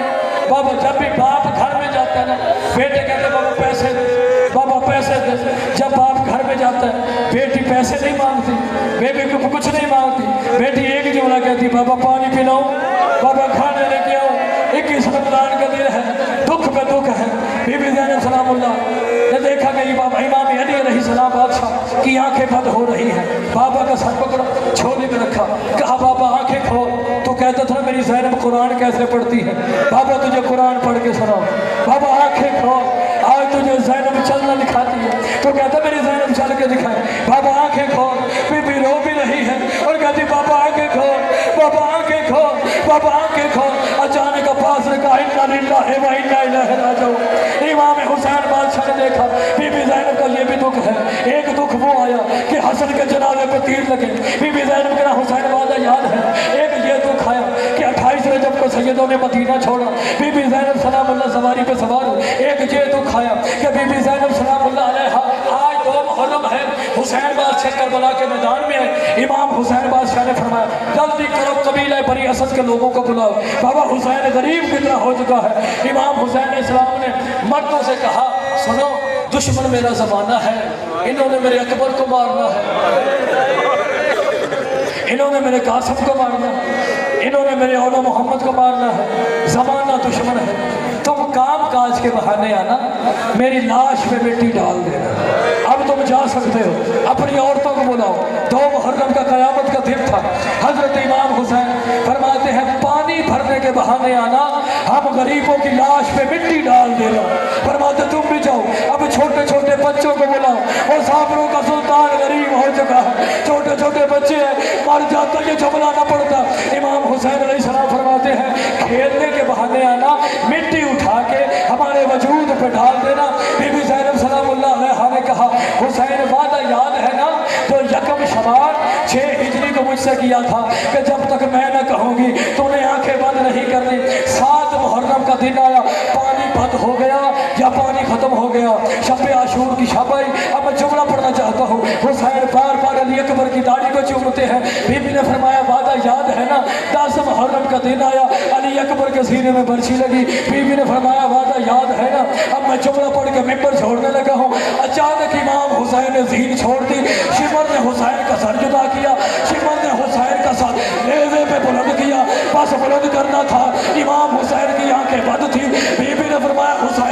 बाबा जब भी बाप घर में जाता है ना बेटे कहते बाबा पैसे दे, बाबा पैसे दे। जब बाप घर में जाता है बेटी पैसे नहीं मांगती, बेबी को कुछ नहीं मांगती। बेटी एक जुमला कहती बाबा पानी पिलाऊं, बाबा खाने लेके आओ। 21 रमज़ान का दिन है, दुख पे दुख है। बीबी ज़ैनब सलामुल्लाह ने देखा कि बाबा इमाम अली अलैहिस्सलाम बादशाह की आंखें बंद हो रही हैं। बाबा का सर पकड़ा छोले में रखा, कहा बाबा आंखें खोल। तो कहता था मेरी ज़ैनब कुरान कैसे पढ़ती है, बाबा तुझे कुरान पढ़ के सुनाओ। बाबा आंखें खोल, आज तुझे ज़ैनब चलना दिखाती है। तो कहता मेरी ज़ैनब चल के दिखाए। बाबा आंखें खोल। बीबी रो भी रही है और कहती बाबा आंखें खोल, बाबा आंखें खोल, बाबा आंखें खोल। अचानक अब्बास ने कहा इन्ना लिल्लाहि व इन्ना इलैहि राजिऊन। इमाम हुसैन बादशाह ने देखा बीबी ज़ैनब का ये भी दुख है। एक दुख वो आया कि हसन के जनाजे पे तीर लगे। बीबी ज़ैनब का हुसैन वादा याद है। एक ये दुख आया कि 28 रजब को सैयदों ने मदीना छोड़ा। बीबी ज़ैनब सलामुल्लाह सवारी पे सवार हुई। एक ये दुख आया कि बीबी ज़ैनब सलामुल्लाह अलैहा आज 2 मुहर्रम है, हुसैन बादशाह करबला के मैदान में है। इमाम हुसैन बादशाह ने फरमाया जल्दी करो कबीला बनी असद के लोगों को बुलाओ, बाबा हुसैन गरीब कितना हो चुका है। इमाम हुसैन इस्लाम ने मर्दों से कहा सुनो दुश्मन मेरा ज़माना है, इन्होंने मेरे अकबर को मारना है, इन्होंने मेरे कासिम को मारना है, इन्होंने मेरे औला मोहम्मद को मारना है। ज़माना दुश्मन है। तुम काम काज के बहाने आना, मेरी लाश पे मिट्टी डाल देना। अब तुम जा सकते हो, अपनी औरतों को बुलाओ। 2 मुहर्रम का क़यामत का दिन था। हजरत इमाम हुसैन फरमाते हैं पानी भरने के बहाने आना, हम गरीबों की लाश पे मिट्टी डाल देना। फरमाते तुम भी जाओ, अब छोटे छोटे बच्चों को बुलाओ। और साबरों का सुल्तान गरीब हो चुका है, छोटे छोटे बच्चे हैं, मर जाता ये झमला ना पड़ता। इमाम हुसैन अलैहिस्सलाम फरमाते हैं खेलने के बहाने आना, मिट्टी उठा के पे डाल देना। बीबी ज़ैनब सलामुल्लाह अलैहा ने कहा, हुसैन वादा याद है ना जो यकम शबान 6 हिजरी को मुझसे किया था कि जब तक मैं न कहूँगी तूने आंखें बंद नहीं करनी। 7 मुहर्रम का दिन आया, पानी बंद हो गया या पानी खत्म हो गया, शब आशूर की शब आई। अब मैं जुमला पढ़ना चाहता हूँ। हुसैन बार बार अली अकबर की दाढ़ी को चूमते हैं। बीबी ने फरमाया वादा याद है ना 10 मुहर्रम का दिन आया, अली अकबर के सीने में बर्छी लगी। बीबी ने फरमाया वादा याद है ना। अब मैं जुमला पढ़ के मिंबर छोड़ने लगा हूँ। अचानक इमाम हुसैन ने जीन छोड़ दी। शिमर ने हुसैन का सर जुदा किया, शिमर ने हुसैन का सर नेज़े पे बुलंद किया। बस बुलंद करना था, इमाम हुसैन की आंखें बंद थी। बीबी ने फरमाया हुसैन